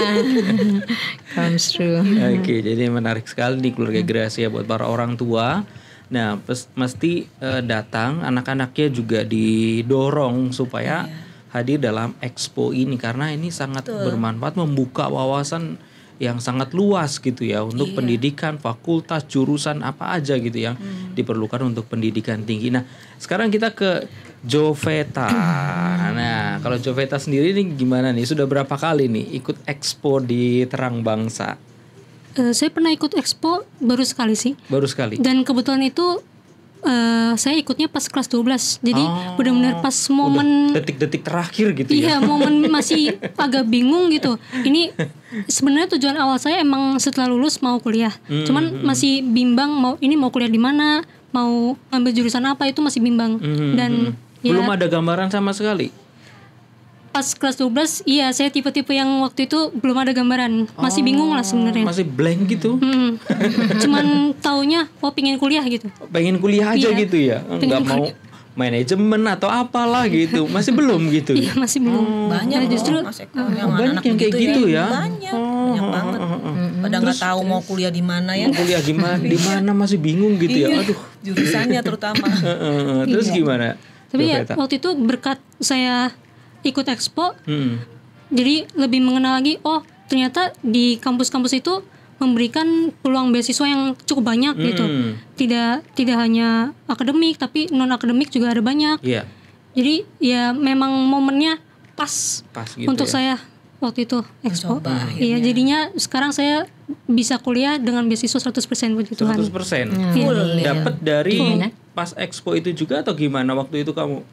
[SPEAKER 2] Comes true.
[SPEAKER 1] Oke, jadi menarik sekali di keluarga Gracia buat para orang tua. Nah, mesti datang, anak-anaknya juga didorong supaya hadir dalam Expo ini karena ini sangat bermanfaat, membuka wawasan yang sangat luas gitu ya untuk pendidikan, fakultas, jurusan apa aja gitu yang diperlukan untuk pendidikan tinggi. Nah, sekarang kita ke Joveta. Nah, kalau Joveta sendiri nih gimana nih? Sudah berapa kali nih ikut Expo di Terang Bangsa?
[SPEAKER 5] Saya pernah ikut Expo baru sekali sih.
[SPEAKER 1] Baru sekali.
[SPEAKER 5] Dan kebetulan itu saya ikutnya pas kelas 12. Jadi benar-benar pas momen
[SPEAKER 1] detik-detik terakhir gitu ya.
[SPEAKER 5] Iya, momen masih agak bingung gitu. Ini sebenarnya tujuan awal saya emang setelah lulus mau kuliah. Cuman masih bimbang mau kuliah di mana, mau ambil jurusan apa itu masih bimbang. Dan
[SPEAKER 1] belum ada gambaran sama sekali.
[SPEAKER 5] Pas kelas 12, iya saya tipe-tipe yang waktu itu belum ada gambaran, masih bingung lah sebenarnya.
[SPEAKER 1] Masih blank gitu.
[SPEAKER 5] Cuman taunya pingin kuliah gitu.
[SPEAKER 1] Pengen kuliah aja gitu ya, nggak mau manajemen atau apalah gitu, masih belum gitu.
[SPEAKER 5] Iya masih belum.
[SPEAKER 4] Banyak
[SPEAKER 5] justru
[SPEAKER 4] Mas Eko yang
[SPEAKER 1] banyak
[SPEAKER 4] anak-anak
[SPEAKER 1] yang kayak
[SPEAKER 4] begitu
[SPEAKER 1] gitu ya.
[SPEAKER 4] Banyak banget. Padahal nggak tahu mau kuliah di mana ya.
[SPEAKER 1] Kuliah gimana, di mana masih bingung gitu ya. Aduh.
[SPEAKER 4] Jurusannya terutama.
[SPEAKER 1] Terus gimana?
[SPEAKER 5] Tapi ya waktu itu berkat saya ikut Expo, jadi lebih mengenal lagi. Oh ternyata di kampus-kampus itu memberikan peluang beasiswa yang cukup banyak gitu. Tidak hanya akademik tapi non akademik juga ada banyak.
[SPEAKER 1] Iya.
[SPEAKER 5] Jadi ya memang momennya pas
[SPEAKER 1] gitu
[SPEAKER 5] untuk
[SPEAKER 1] ya.
[SPEAKER 5] saya waktu itu Expo.
[SPEAKER 4] Mencoba,
[SPEAKER 5] Iya jadinya sekarang saya bisa kuliah dengan beasiswa 100% puji Tuhan.
[SPEAKER 1] 100%.
[SPEAKER 5] Iya.
[SPEAKER 1] Dapat dari pas Expo itu juga atau gimana waktu itu kamu?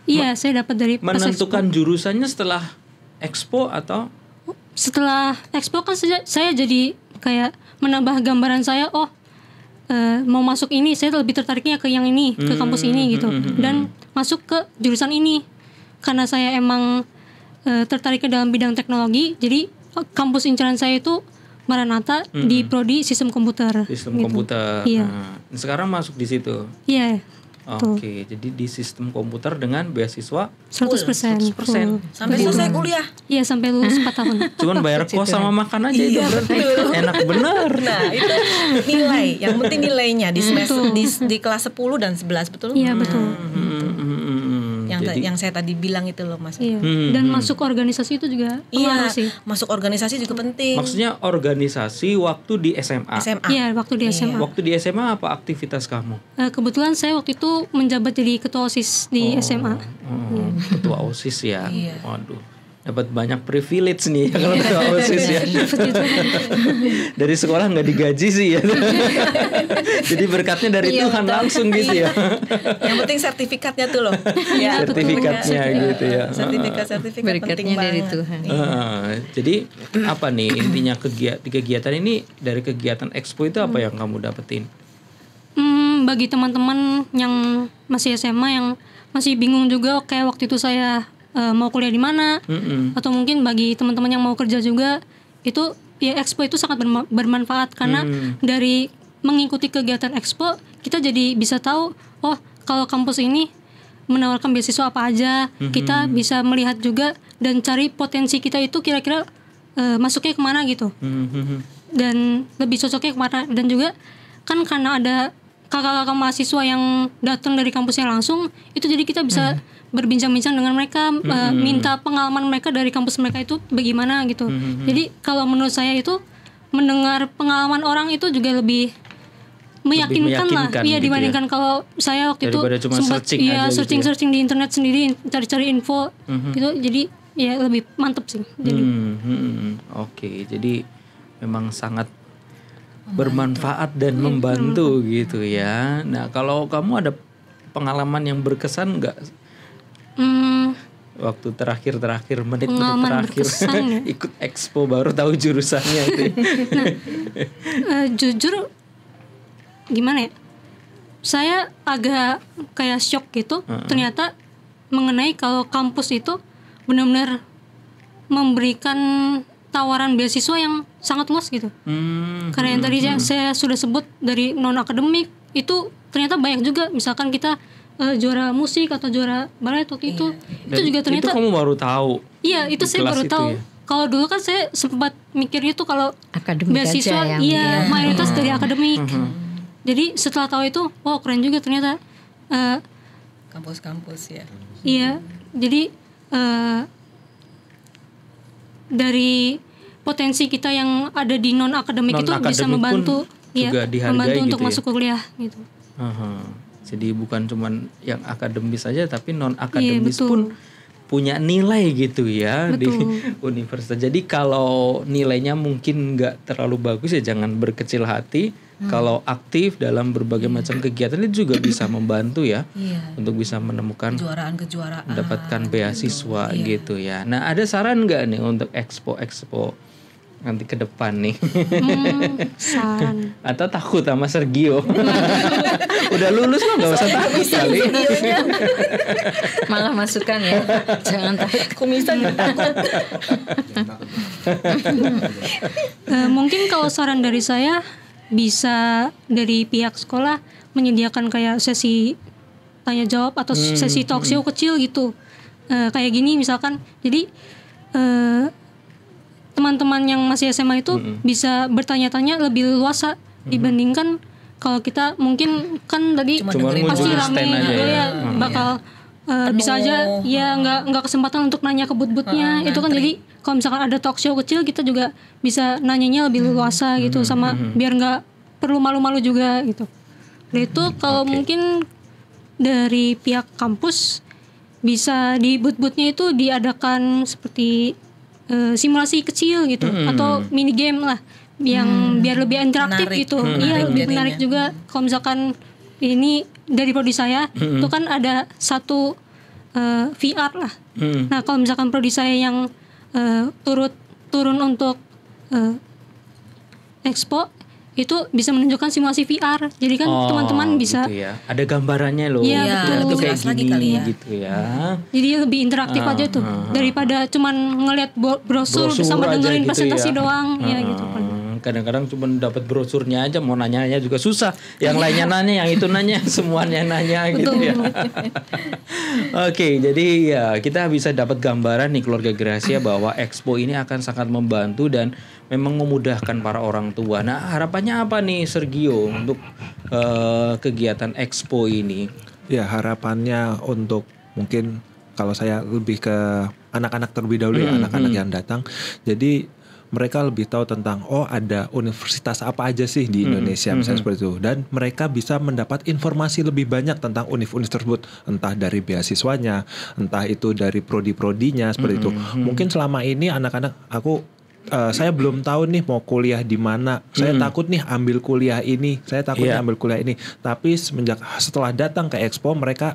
[SPEAKER 5] Iya saya dapat dari pas
[SPEAKER 1] Menentukan
[SPEAKER 5] Expo.
[SPEAKER 1] jurusannya setelah Expo atau?
[SPEAKER 5] Setelah Expo kan saya jadi kayak menambah gambaran saya. Mau masuk ini saya lebih tertariknya ke yang ini, ke kampus ini gitu, dan masuk ke jurusan ini karena saya emang tertariknya dalam bidang teknologi. Jadi kampus incaran saya itu Maranatha di prodi sistem komputer.
[SPEAKER 1] Sistem
[SPEAKER 5] gitu.
[SPEAKER 1] komputer.
[SPEAKER 5] Iya.
[SPEAKER 1] Nah, sekarang masuk di situ.
[SPEAKER 5] Iya.
[SPEAKER 1] Oke, jadi di sistem komputer dengan beasiswa
[SPEAKER 5] 100%.
[SPEAKER 1] full.
[SPEAKER 4] Sampai selesai kuliah.
[SPEAKER 5] Iya sampai lulus 4 tahun.
[SPEAKER 1] Cuman bayar kos sama makan aja itu berarti enak bener.
[SPEAKER 4] Nah itu nilai, yang penting nilainya di semester di kelas 10 dan 11 betul?
[SPEAKER 5] Iya betul.
[SPEAKER 4] Yang saya tadi bilang itu loh Mas.
[SPEAKER 5] Iya. Dan masuk organisasi itu juga pengaruh sih.
[SPEAKER 4] Masuk organisasi juga penting.
[SPEAKER 1] Maksudnya organisasi waktu di SMA.
[SPEAKER 5] Iya waktu di SMA.
[SPEAKER 1] Waktu di SMA apa aktivitas kamu?
[SPEAKER 5] Kebetulan saya waktu itu menjabat jadi ketua OSIS di SMA.
[SPEAKER 1] Ketua OSIS ya.
[SPEAKER 4] Iya.
[SPEAKER 1] Waduh, dapat banyak privilege nih kalau ketua OSIS ya. Dari sekolah nggak digaji sih ya. Jadi berkatnya dari Tuhan langsung gitu ya.
[SPEAKER 4] Yang penting sertifikatnya tuh loh. Ya,
[SPEAKER 1] Sertifikatnya gitu ya.
[SPEAKER 4] Sertifikat penting
[SPEAKER 2] dari
[SPEAKER 4] banget.
[SPEAKER 2] Tuhan.
[SPEAKER 1] Jadi apa nih intinya kegiatan ini, dari kegiatan Expo itu apa yang kamu dapetin?
[SPEAKER 5] Bagi teman-teman yang masih SMA yang masih bingung juga kayak waktu itu saya mau kuliah di mana, atau mungkin bagi teman-teman yang mau kerja juga, itu ya Expo itu sangat bermanfaat karena dari mengikuti kegiatan Expo kita jadi bisa tahu kalau kampus ini menawarkan beasiswa apa aja, kita bisa melihat juga dan cari potensi kita itu kira-kira masuknya kemana gitu, dan lebih cocoknya kemana. Dan juga kan karena ada kakak-kakak mahasiswa yang datang dari kampusnya langsung, itu jadi kita bisa berbincang-bincang dengan mereka, minta pengalaman mereka dari kampus mereka itu bagaimana gitu. Jadi kalau menurut saya itu mendengar pengalaman orang itu juga lebih meyakinkan lah,
[SPEAKER 1] gitu
[SPEAKER 5] dibandingkan kalau saya waktu
[SPEAKER 1] daripada
[SPEAKER 5] itu
[SPEAKER 1] cuma
[SPEAKER 5] sempat
[SPEAKER 1] searching aja gitu ya.
[SPEAKER 5] searching di internet sendiri, cari-cari info gitu. Jadi ya lebih mantep sih. Jadi
[SPEAKER 1] Oke, jadi memang sangat bermanfaat dan membantu gitu ya. Nah, kalau kamu ada pengalaman yang berkesan nggak? Waktu terakhir menit terakhir
[SPEAKER 5] berkesan, ya?
[SPEAKER 1] ikut Expo baru tahu jurusannya itu.
[SPEAKER 5] Jujur gimana ya? Saya agak kayak shock gitu. Ternyata mengenai kalau kampus itu benar-benar memberikan tawaran beasiswa yang sangat luas gitu. Karena yang tadi saya sudah sebut dari non akademik itu ternyata banyak juga. Misalkan kita juara musik atau juara balet waktu itu juga ternyata.
[SPEAKER 1] Itu kamu baru tahu.
[SPEAKER 5] Iya, itu saya baru tahu. Ya? Kalau dulu kan saya sempat mikirnya tuh kalau
[SPEAKER 2] akademik
[SPEAKER 5] beasiswa mayoritas dari akademik. Jadi setelah tahu itu, keren juga ternyata.
[SPEAKER 4] Kampus-kampus ya.
[SPEAKER 5] Iya, jadi dari potensi kita yang ada di non akademik itu bisa membantu, membantu untuk masuk kuliah gitu.
[SPEAKER 1] Jadi bukan cuman yang akademis saja, tapi non akademis pun punya nilai gitu ya di universitas. Jadi kalau nilainya mungkin nggak terlalu bagus ya jangan berkecil hati. Kalau aktif dalam berbagai macam kegiatan itu juga bisa membantu ya untuk bisa menemukan
[SPEAKER 4] kejuaraan,
[SPEAKER 1] mendapatkan beasiswa gitu ya. Nah, ada saran nggak nih untuk expo nanti ke depan nih?
[SPEAKER 5] Saran.
[SPEAKER 1] Atau takut sama Sergio? Udah lulus lo nggak usah takut kali.
[SPEAKER 2] Malah masukan ya. Jangan takut.
[SPEAKER 4] Kumisan takut.
[SPEAKER 5] Mungkin kalau saran dari saya bisa dari pihak sekolah menyediakan kayak sesi tanya jawab atau sesi talk show kecil gitu. Kayak gini misalkan. Jadi teman-teman yang masih SMA itu bisa bertanya-tanya lebih luasa dibandingkan kalau kita mungkin kan tadi
[SPEAKER 1] Cuma
[SPEAKER 5] pasti
[SPEAKER 1] ngunjungin
[SPEAKER 5] rame
[SPEAKER 1] stand aja
[SPEAKER 5] gitu
[SPEAKER 1] ya.
[SPEAKER 5] ya bakal bisa aja ya nggak kesempatan untuk nanya ke but-butnya itu kan. Jadi kalau misalkan ada talk show kecil kita juga bisa nanyanya lebih luasa gitu sama biar nggak perlu malu-malu juga gitu. Nah itu kalau mungkin dari pihak kampus bisa di but-butnya itu diadakan seperti simulasi kecil gitu atau mini game lah yang biar lebih interaktif
[SPEAKER 4] Menarik.
[SPEAKER 5] gitu. Iya lebih menarik juga. Kalau misalkan ini dari prodi saya itu kan ada satu VR lah. Nah kalau misalkan prodi saya yang turun untuk expo itu bisa menunjukkan simulasi VR. Jadi kan teman-teman bisa
[SPEAKER 1] gitu ya. Ada gambarannya loh.
[SPEAKER 5] Iya, betul.
[SPEAKER 1] Itu kayak
[SPEAKER 4] Jelas lagi
[SPEAKER 1] gini
[SPEAKER 4] kali ya.
[SPEAKER 1] gitu ya.
[SPEAKER 5] jadi lebih interaktif aja tuh daripada cuman ngelihat brosur sama
[SPEAKER 1] aja
[SPEAKER 5] dengerin
[SPEAKER 1] gitu
[SPEAKER 5] presentasi
[SPEAKER 1] ya.
[SPEAKER 5] doang ya gitu kan.
[SPEAKER 1] Kadang-kadang cuma dapat brosurnya aja, mau nanya-nanya juga susah. Yang lainnya nanya, yang itu nanya, semuanya nanya gitu ya. Oke, jadi ya kita bisa dapat gambaran nih keluarga Gracia bahwa Expo ini akan sangat membantu dan memang memudahkan para orang tua. Nah, harapannya apa nih Sergio untuk kegiatan Expo ini?
[SPEAKER 3] Ya, harapannya untuk mungkin kalau saya lebih ke anak-anak terlebih dahulu ya, anak-anak yang datang. Jadi mereka lebih tahu tentang ada universitas apa aja sih di Indonesia misalnya seperti itu, dan mereka bisa mendapat informasi lebih banyak tentang univ-univ tersebut, entah dari beasiswanya, entah itu dari prodi-prodinya seperti itu. Mungkin selama ini anak-anak saya belum tahu nih mau kuliah di mana. Saya takut nih ambil kuliah ini. Saya takut nih ambil kuliah ini. Tapi setelah datang ke Expo, mereka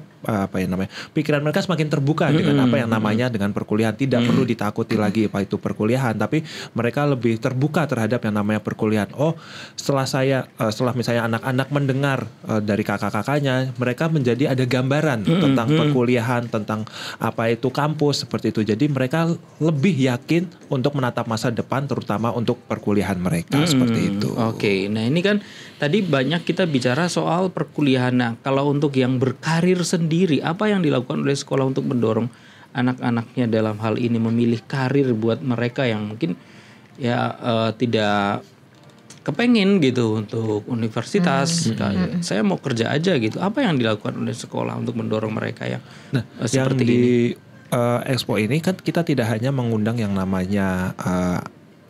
[SPEAKER 3] pikiran mereka semakin terbuka dengan apa yang namanya dengan perkuliahan. Tidak perlu ditakuti lagi apa itu perkuliahan, tapi mereka lebih terbuka terhadap yang namanya perkuliahan. Setelah misalnya anak-anak mendengar dari kakak-kakaknya, mereka menjadi ada gambaran tentang perkuliahan, tentang apa itu kampus seperti itu. Jadi mereka lebih yakin untuk menatap masa depan, terutama untuk perkuliahan mereka seperti itu.
[SPEAKER 1] Oke, nah ini kan tadi banyak kita bicara soal perkuliahan. Nah, kalau untuk yang berkarir sendiri, apa yang dilakukan oleh sekolah untuk mendorong anak-anaknya dalam hal ini memilih karir buat mereka yang mungkin tidak kepengen gitu untuk universitas. Saya mau kerja aja gitu. Apa yang dilakukan oleh sekolah untuk mendorong mereka yang seperti
[SPEAKER 3] yang di
[SPEAKER 1] ini?
[SPEAKER 3] Expo ini kan kita tidak hanya mengundang yang namanya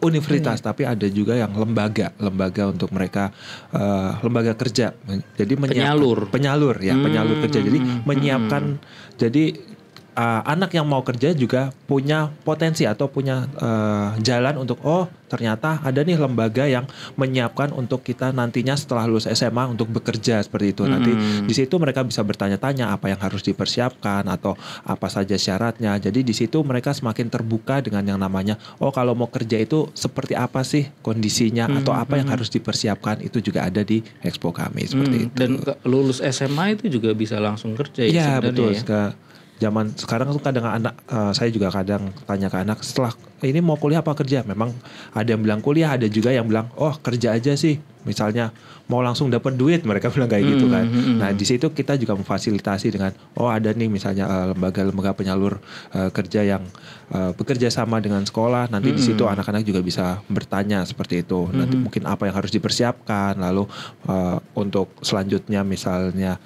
[SPEAKER 3] universitas, tapi ada juga yang lembaga untuk mereka, lembaga kerja. Jadi
[SPEAKER 1] penyalur
[SPEAKER 3] kerja. Jadi menyiapkan. Jadi anak yang mau kerja juga punya potensi atau punya jalan untuk ternyata ada nih lembaga yang menyiapkan untuk kita nantinya setelah lulus SMA untuk bekerja seperti itu. Nanti di situ mereka bisa bertanya-tanya apa yang harus dipersiapkan atau apa saja syaratnya. Jadi di situ mereka semakin terbuka dengan yang namanya kalau mau kerja itu seperti apa sih kondisinya atau apa yang harus dipersiapkan, itu juga ada di Expo kami seperti itu.
[SPEAKER 1] Dan lulus SMA itu juga bisa langsung kerja
[SPEAKER 3] ya
[SPEAKER 1] sebenarnya
[SPEAKER 3] betul.
[SPEAKER 1] ya.
[SPEAKER 3] Zaman sekarang tuh kadang saya juga kadang tanya ke anak, setelah ini mau kuliah apa kerja? Memang ada yang bilang kuliah, ada juga yang bilang kerja aja sih. Misalnya mau langsung dapat duit, mereka bilang kayak gitu kan. Nah di situ kita juga memfasilitasi dengan ada nih misalnya lembaga-lembaga penyalur kerja yang bekerja sama dengan sekolah. Nanti di situ anak-anak juga bisa bertanya seperti itu. Nanti mungkin apa yang harus dipersiapkan. Lalu untuk selanjutnya misalnya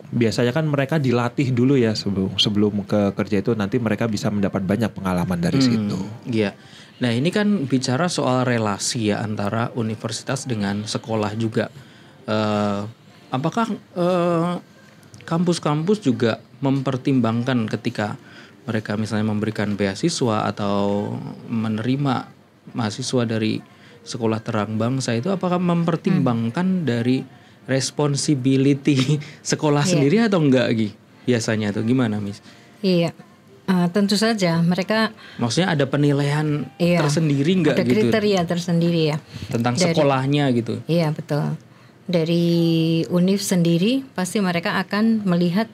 [SPEAKER 3] biasanya kan mereka dilatih dulu ya sebelum ke kerja itu, nanti mereka bisa mendapat banyak pengalaman dari situ.
[SPEAKER 1] Iya. Nah ini kan bicara soal relasi ya antara universitas dengan sekolah juga. Apakah kampus-kampus juga mempertimbangkan ketika mereka misalnya memberikan beasiswa atau menerima mahasiswa dari sekolah terang bangsa itu, apakah mempertimbangkan dari responsibility sekolah sendiri atau enggak Gi? Biasanya tuh gimana Miss?
[SPEAKER 2] Iya. Tentu saja mereka.
[SPEAKER 1] Maksudnya ada penilaian tersendiri nggak gitu? Ada
[SPEAKER 2] kriteria tersendiri ya.
[SPEAKER 1] Tentang sekolahnya gitu.
[SPEAKER 2] Iya betul. Dari UNIF sendiri pasti mereka akan melihat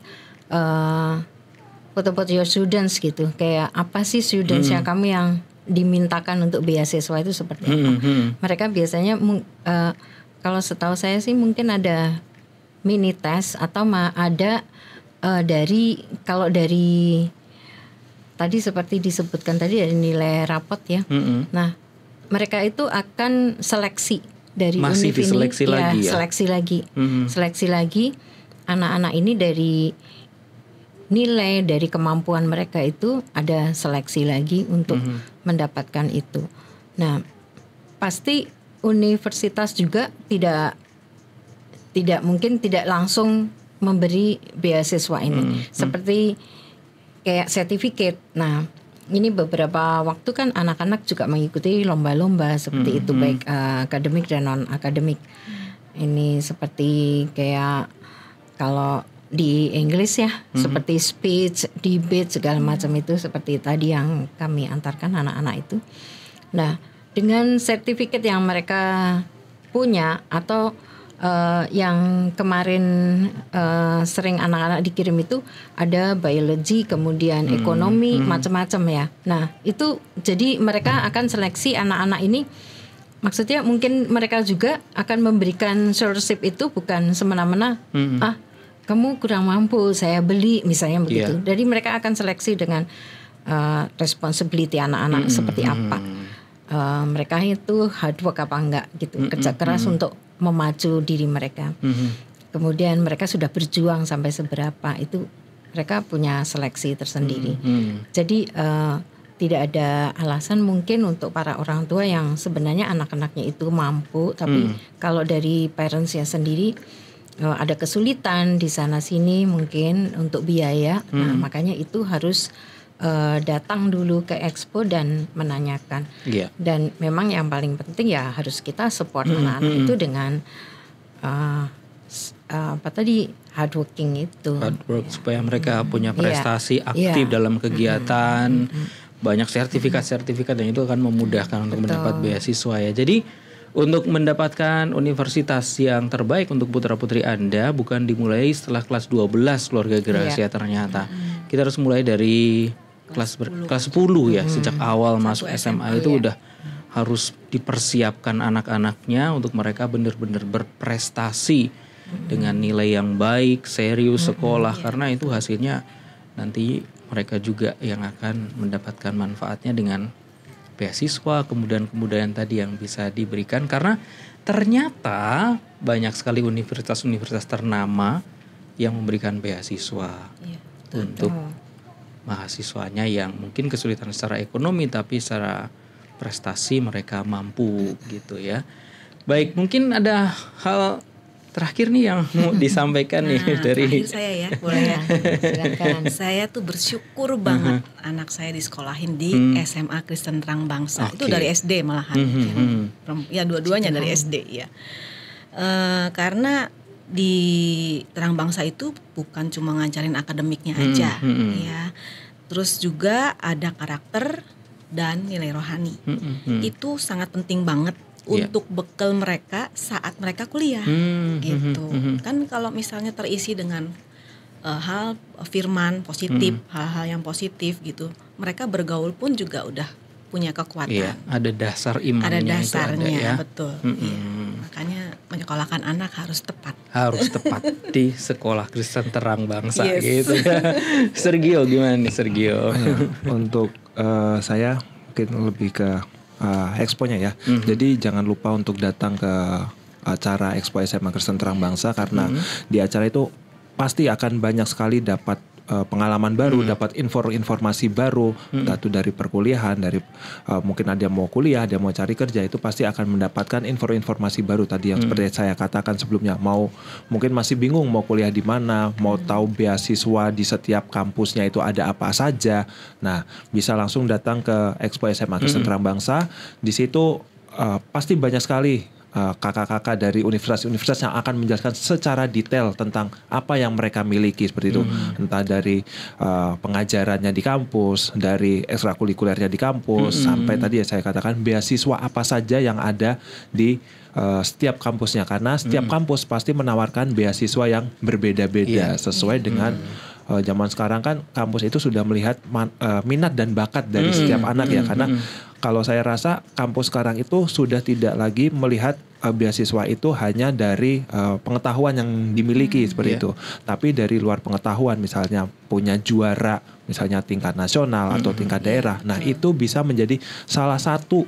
[SPEAKER 2] what about your students gitu. Kayak apa sih students yang kamu yang dimintakan untuk beasiswa itu seperti apa? Mereka biasanya kalau setahu saya sih mungkin ada mini test atau ada kalau dari tadi seperti disebutkan tadi dari nilai rapot ya. Nah, mereka itu akan seleksi dari
[SPEAKER 1] masih
[SPEAKER 2] UNIF
[SPEAKER 1] diseleksi
[SPEAKER 2] ini,
[SPEAKER 1] lagi ya.
[SPEAKER 2] Seleksi lagi anak-anak ini dari nilai, dari kemampuan mereka itu ada seleksi lagi untuk mendapatkan itu. Nah, pasti universitas juga tidak mungkin tidak langsung memberi beasiswa ini. Seperti kayak sertifikat. Nah, ini beberapa waktu kan anak-anak juga mengikuti lomba-lomba seperti itu, baik akademik dan non akademik. Ini seperti kayak kalau di Inggris ya, seperti speech, debate segala macam itu seperti tadi yang kami antarkan anak-anak itu. Nah, dengan sertifikat yang mereka punya atau yang kemarin sering anak-anak dikirim itu ada biologi, kemudian ekonomi, macam-macam ya. Nah itu jadi mereka akan seleksi anak-anak ini. Maksudnya mungkin mereka juga akan memberikan scholarship itu bukan semena-mena. Kamu kurang mampu, saya beli misalnya begitu. Jadi mereka akan seleksi dengan responsibility anak-anak seperti apa. Mereka itu hard work apa enggak gitu, kerja keras untuk memacu diri mereka. Kemudian mereka sudah berjuang sampai seberapa, itu mereka punya seleksi tersendiri. Jadi tidak ada alasan mungkin untuk para orang tua yang sebenarnya anak-anaknya itu mampu, tapi kalau dari parentsnya sendiri ada kesulitan di sana sini mungkin untuk biaya. Nah, makanya itu harus datang dulu ke expo dan menanyakan. Dan memang yang paling penting ya harus kita support anak-anak itu dengan hard working itu.
[SPEAKER 1] Hard work supaya mereka punya prestasi aktif dalam kegiatan, banyak sertifikat-sertifikat, dan itu akan memudahkan untuk mendapat beasiswa ya. Jadi untuk mendapatkan universitas yang terbaik untuk putra-putri Anda bukan dimulai setelah kelas 12 keluarga Gracia ternyata. Kita harus mulai dari kelas 10 ya, sejak awal masuk SMA itu udah harus dipersiapkan anak-anaknya untuk mereka benar-benar berprestasi dengan nilai yang baik, serius sekolah, karena itu hasilnya nanti mereka juga yang akan mendapatkan manfaatnya dengan beasiswa, kemudahan-kemudahan tadi yang bisa diberikan, karena ternyata banyak sekali universitas-universitas ternama yang memberikan beasiswa untuk mahasiswanya yang mungkin kesulitan secara ekonomi tapi secara prestasi mereka mampu gitu ya. Baik, mungkin ada hal terakhir nih yang mau disampaikan nih dari
[SPEAKER 4] saya ya, boleh ya. Silakan. Saya tuh bersyukur banget anak saya disekolahin di SMA Kristen Terang Bangsa. Itu dari SD malahan. Ya dua-duanya dari SD ya. Karena di Terang Bangsa itu bukan cuma ngajarin akademiknya aja ya. Terus juga ada karakter dan nilai rohani. Itu sangat penting banget untuk bekal mereka saat mereka kuliah gitu. Kan kalau misalnya terisi dengan hal firman positif, hal-hal yang positif gitu, mereka bergaul pun juga udah punya kekuatan.
[SPEAKER 1] Iya, ada dasar imannya.
[SPEAKER 4] Ada dasarnya,
[SPEAKER 1] itu ada, ya?
[SPEAKER 4] betul. Iya. Makanya menyekolahkan anak harus tepat.
[SPEAKER 1] Harus tepat di sekolah Kristen Terang Bangsa gitu. Sergio gimana nih Sergio?
[SPEAKER 3] Untuk saya mungkin lebih ke expo-nya ya. Jadi jangan lupa untuk datang ke acara Expo SMA Kristen Terang Bangsa, karena di acara itu pasti akan banyak sekali dapat pengalaman baru, dapat informasi baru, entah itu dari perkuliahan, dari mungkin ada yang mau kuliah, ada yang mau cari kerja, itu pasti akan mendapatkan informasi baru tadi yang seperti saya katakan sebelumnya. Mungkin masih bingung mau kuliah di mana, mau tahu beasiswa di setiap kampusnya itu ada apa saja. Nah, bisa langsung datang ke Expo SMA Kristen Terang Bangsa. Di situ pasti banyak sekali kakak-kakak dari universitas-universitas yang akan menjelaskan secara detail tentang apa yang mereka miliki seperti itu. Entah dari pengajarannya di kampus, dari ekstrakurikulernya di kampus, sampai tadi ya saya katakan beasiswa apa saja yang ada di setiap kampusnya, karena setiap kampus pasti menawarkan beasiswa yang berbeda-beda sesuai dengan zaman sekarang kan kampus itu sudah melihat minat dan bakat dari setiap anak ya, karena kalau saya rasa kampus sekarang itu sudah tidak lagi melihat beasiswa itu hanya dari pengetahuan yang dimiliki seperti itu, tapi dari luar pengetahuan, misalnya punya juara misalnya tingkat nasional atau tingkat daerah. Nah, itu bisa menjadi salah satu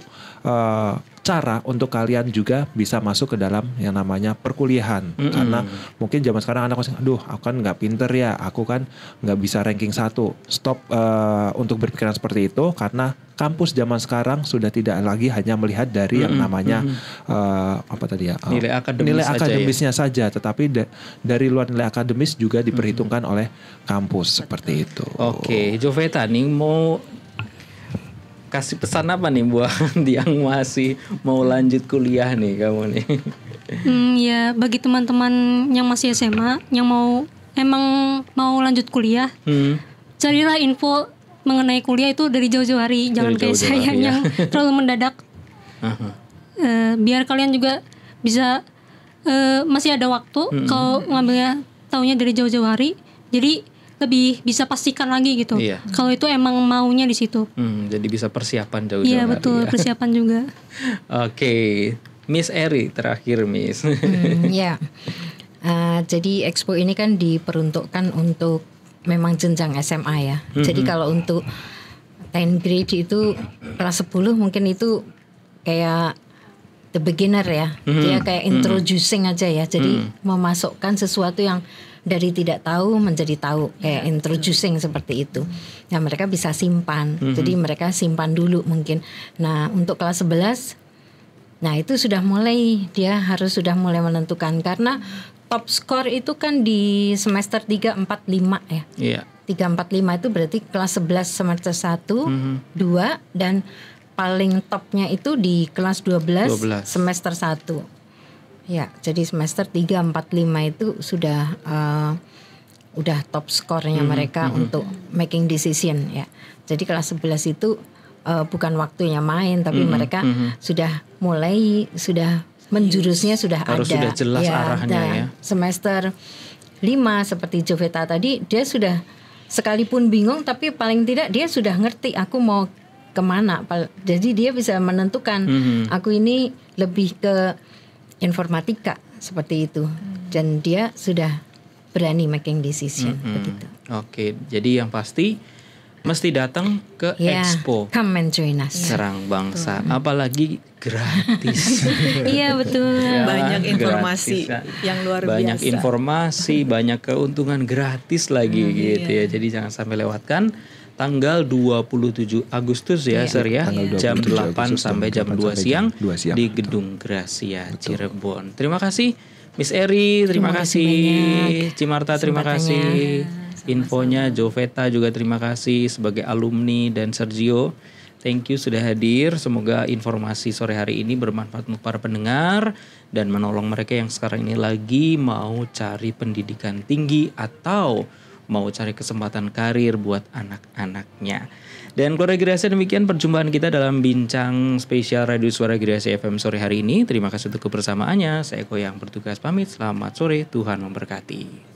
[SPEAKER 3] cara untuk kalian juga bisa masuk ke dalam yang namanya perkuliahan. Karena mungkin zaman sekarang anak masih, aduh aku kan nggak pinter ya, aku kan nggak bisa ranking 1. Stop untuk berpikiran seperti itu, karena kampus zaman sekarang sudah tidak lagi hanya melihat dari yang namanya nilai akademisnya saja, tetapi dari luar nilai akademis juga diperhitungkan oleh kampus seperti itu.
[SPEAKER 1] Oke, Joveta nih mau kasih pesan apa nih buat yang masih mau lanjut kuliah nih kamu nih?
[SPEAKER 5] Ya bagi teman-teman yang masih SMA yang emang mau lanjut kuliah, carilah info mengenai kuliah itu dari jauh-jauh hari, jangan kayak saya yang terlalu mendadak. Biar kalian juga bisa masih ada waktu kalau ngambilnya taunya dari jauh-jauh hari, jadi lebih bisa pastikan lagi gitu. Kalau itu emang maunya di situ.
[SPEAKER 1] Jadi bisa persiapan jauh-jauh hari.
[SPEAKER 5] Iya betul, persiapan juga.
[SPEAKER 1] Oke, Miss Eri terakhir Miss.
[SPEAKER 2] Jadi Expo ini kan diperuntukkan untuk memang jenjang SMA ya. Jadi kalau untuk 10 grade itu kelas 10 mungkin itu kayak the beginner ya. Dia kayak introducing aja ya. Jadi memasukkan sesuatu yang dari tidak tahu menjadi tahu, kayak introducing seperti itu. Nah, mereka bisa simpan. Jadi mereka simpan dulu mungkin. Nah, untuk kelas 11 nah itu sudah mulai, dia harus sudah mulai menentukan, karena top score itu kan di semester 3, 4, 5 ya. 3, 4, 5 itu berarti kelas 11 semester 1, 2 dan paling topnya itu di kelas 12. Semester 1. Ya, jadi semester 3, 4, 5 itu sudah udah top score-nya mereka untuk making decision ya. Jadi kelas 11 itu bukan waktunya main, tapi mereka sudah mulai, sudah menjurusnya sudah
[SPEAKER 1] harus
[SPEAKER 2] ada.
[SPEAKER 1] Sudah jelas arahnya ya.
[SPEAKER 2] Semester 5 seperti Joveta tadi, dia sudah sekalipun bingung tapi paling tidak dia sudah ngerti aku mau kemana. Jadi dia bisa menentukan aku ini lebih ke informatika seperti itu, dan dia sudah berani making decision begitu.
[SPEAKER 1] Oke, jadi yang pasti mesti datang ke Expo.
[SPEAKER 2] Come and join us.
[SPEAKER 1] Serang Bangsa, apalagi gratis.
[SPEAKER 5] Iya betul.
[SPEAKER 4] Banyak informasi yang luar biasa.
[SPEAKER 1] Banyak informasi, banyak keuntungan gratis lagi gitu ya. Jadi jangan sampai lewatkan. Tanggal 27 Agustus ya, Sir ya, jam 8 sampai jam 2 siang di Gedung Gracia Cirebon. Terima kasih Miss Eri, terima kasih Cimarta, terima kasih infonya. Joveta juga terima kasih sebagai alumni, dan Sergio, thank you sudah hadir. Semoga informasi sore hari ini bermanfaat untuk para pendengar dan menolong mereka yang sekarang ini lagi mau cari pendidikan tinggi atau mau cari kesempatan karir buat anak-anaknya. Dan keluarga Gracia, demikian perjumpaan kita dalam bincang spesial Radio Suara Gracia FM sore hari ini. Terima kasih untuk kebersamaannya. Saya Eko yang bertugas pamit. Selamat sore, Tuhan memberkati.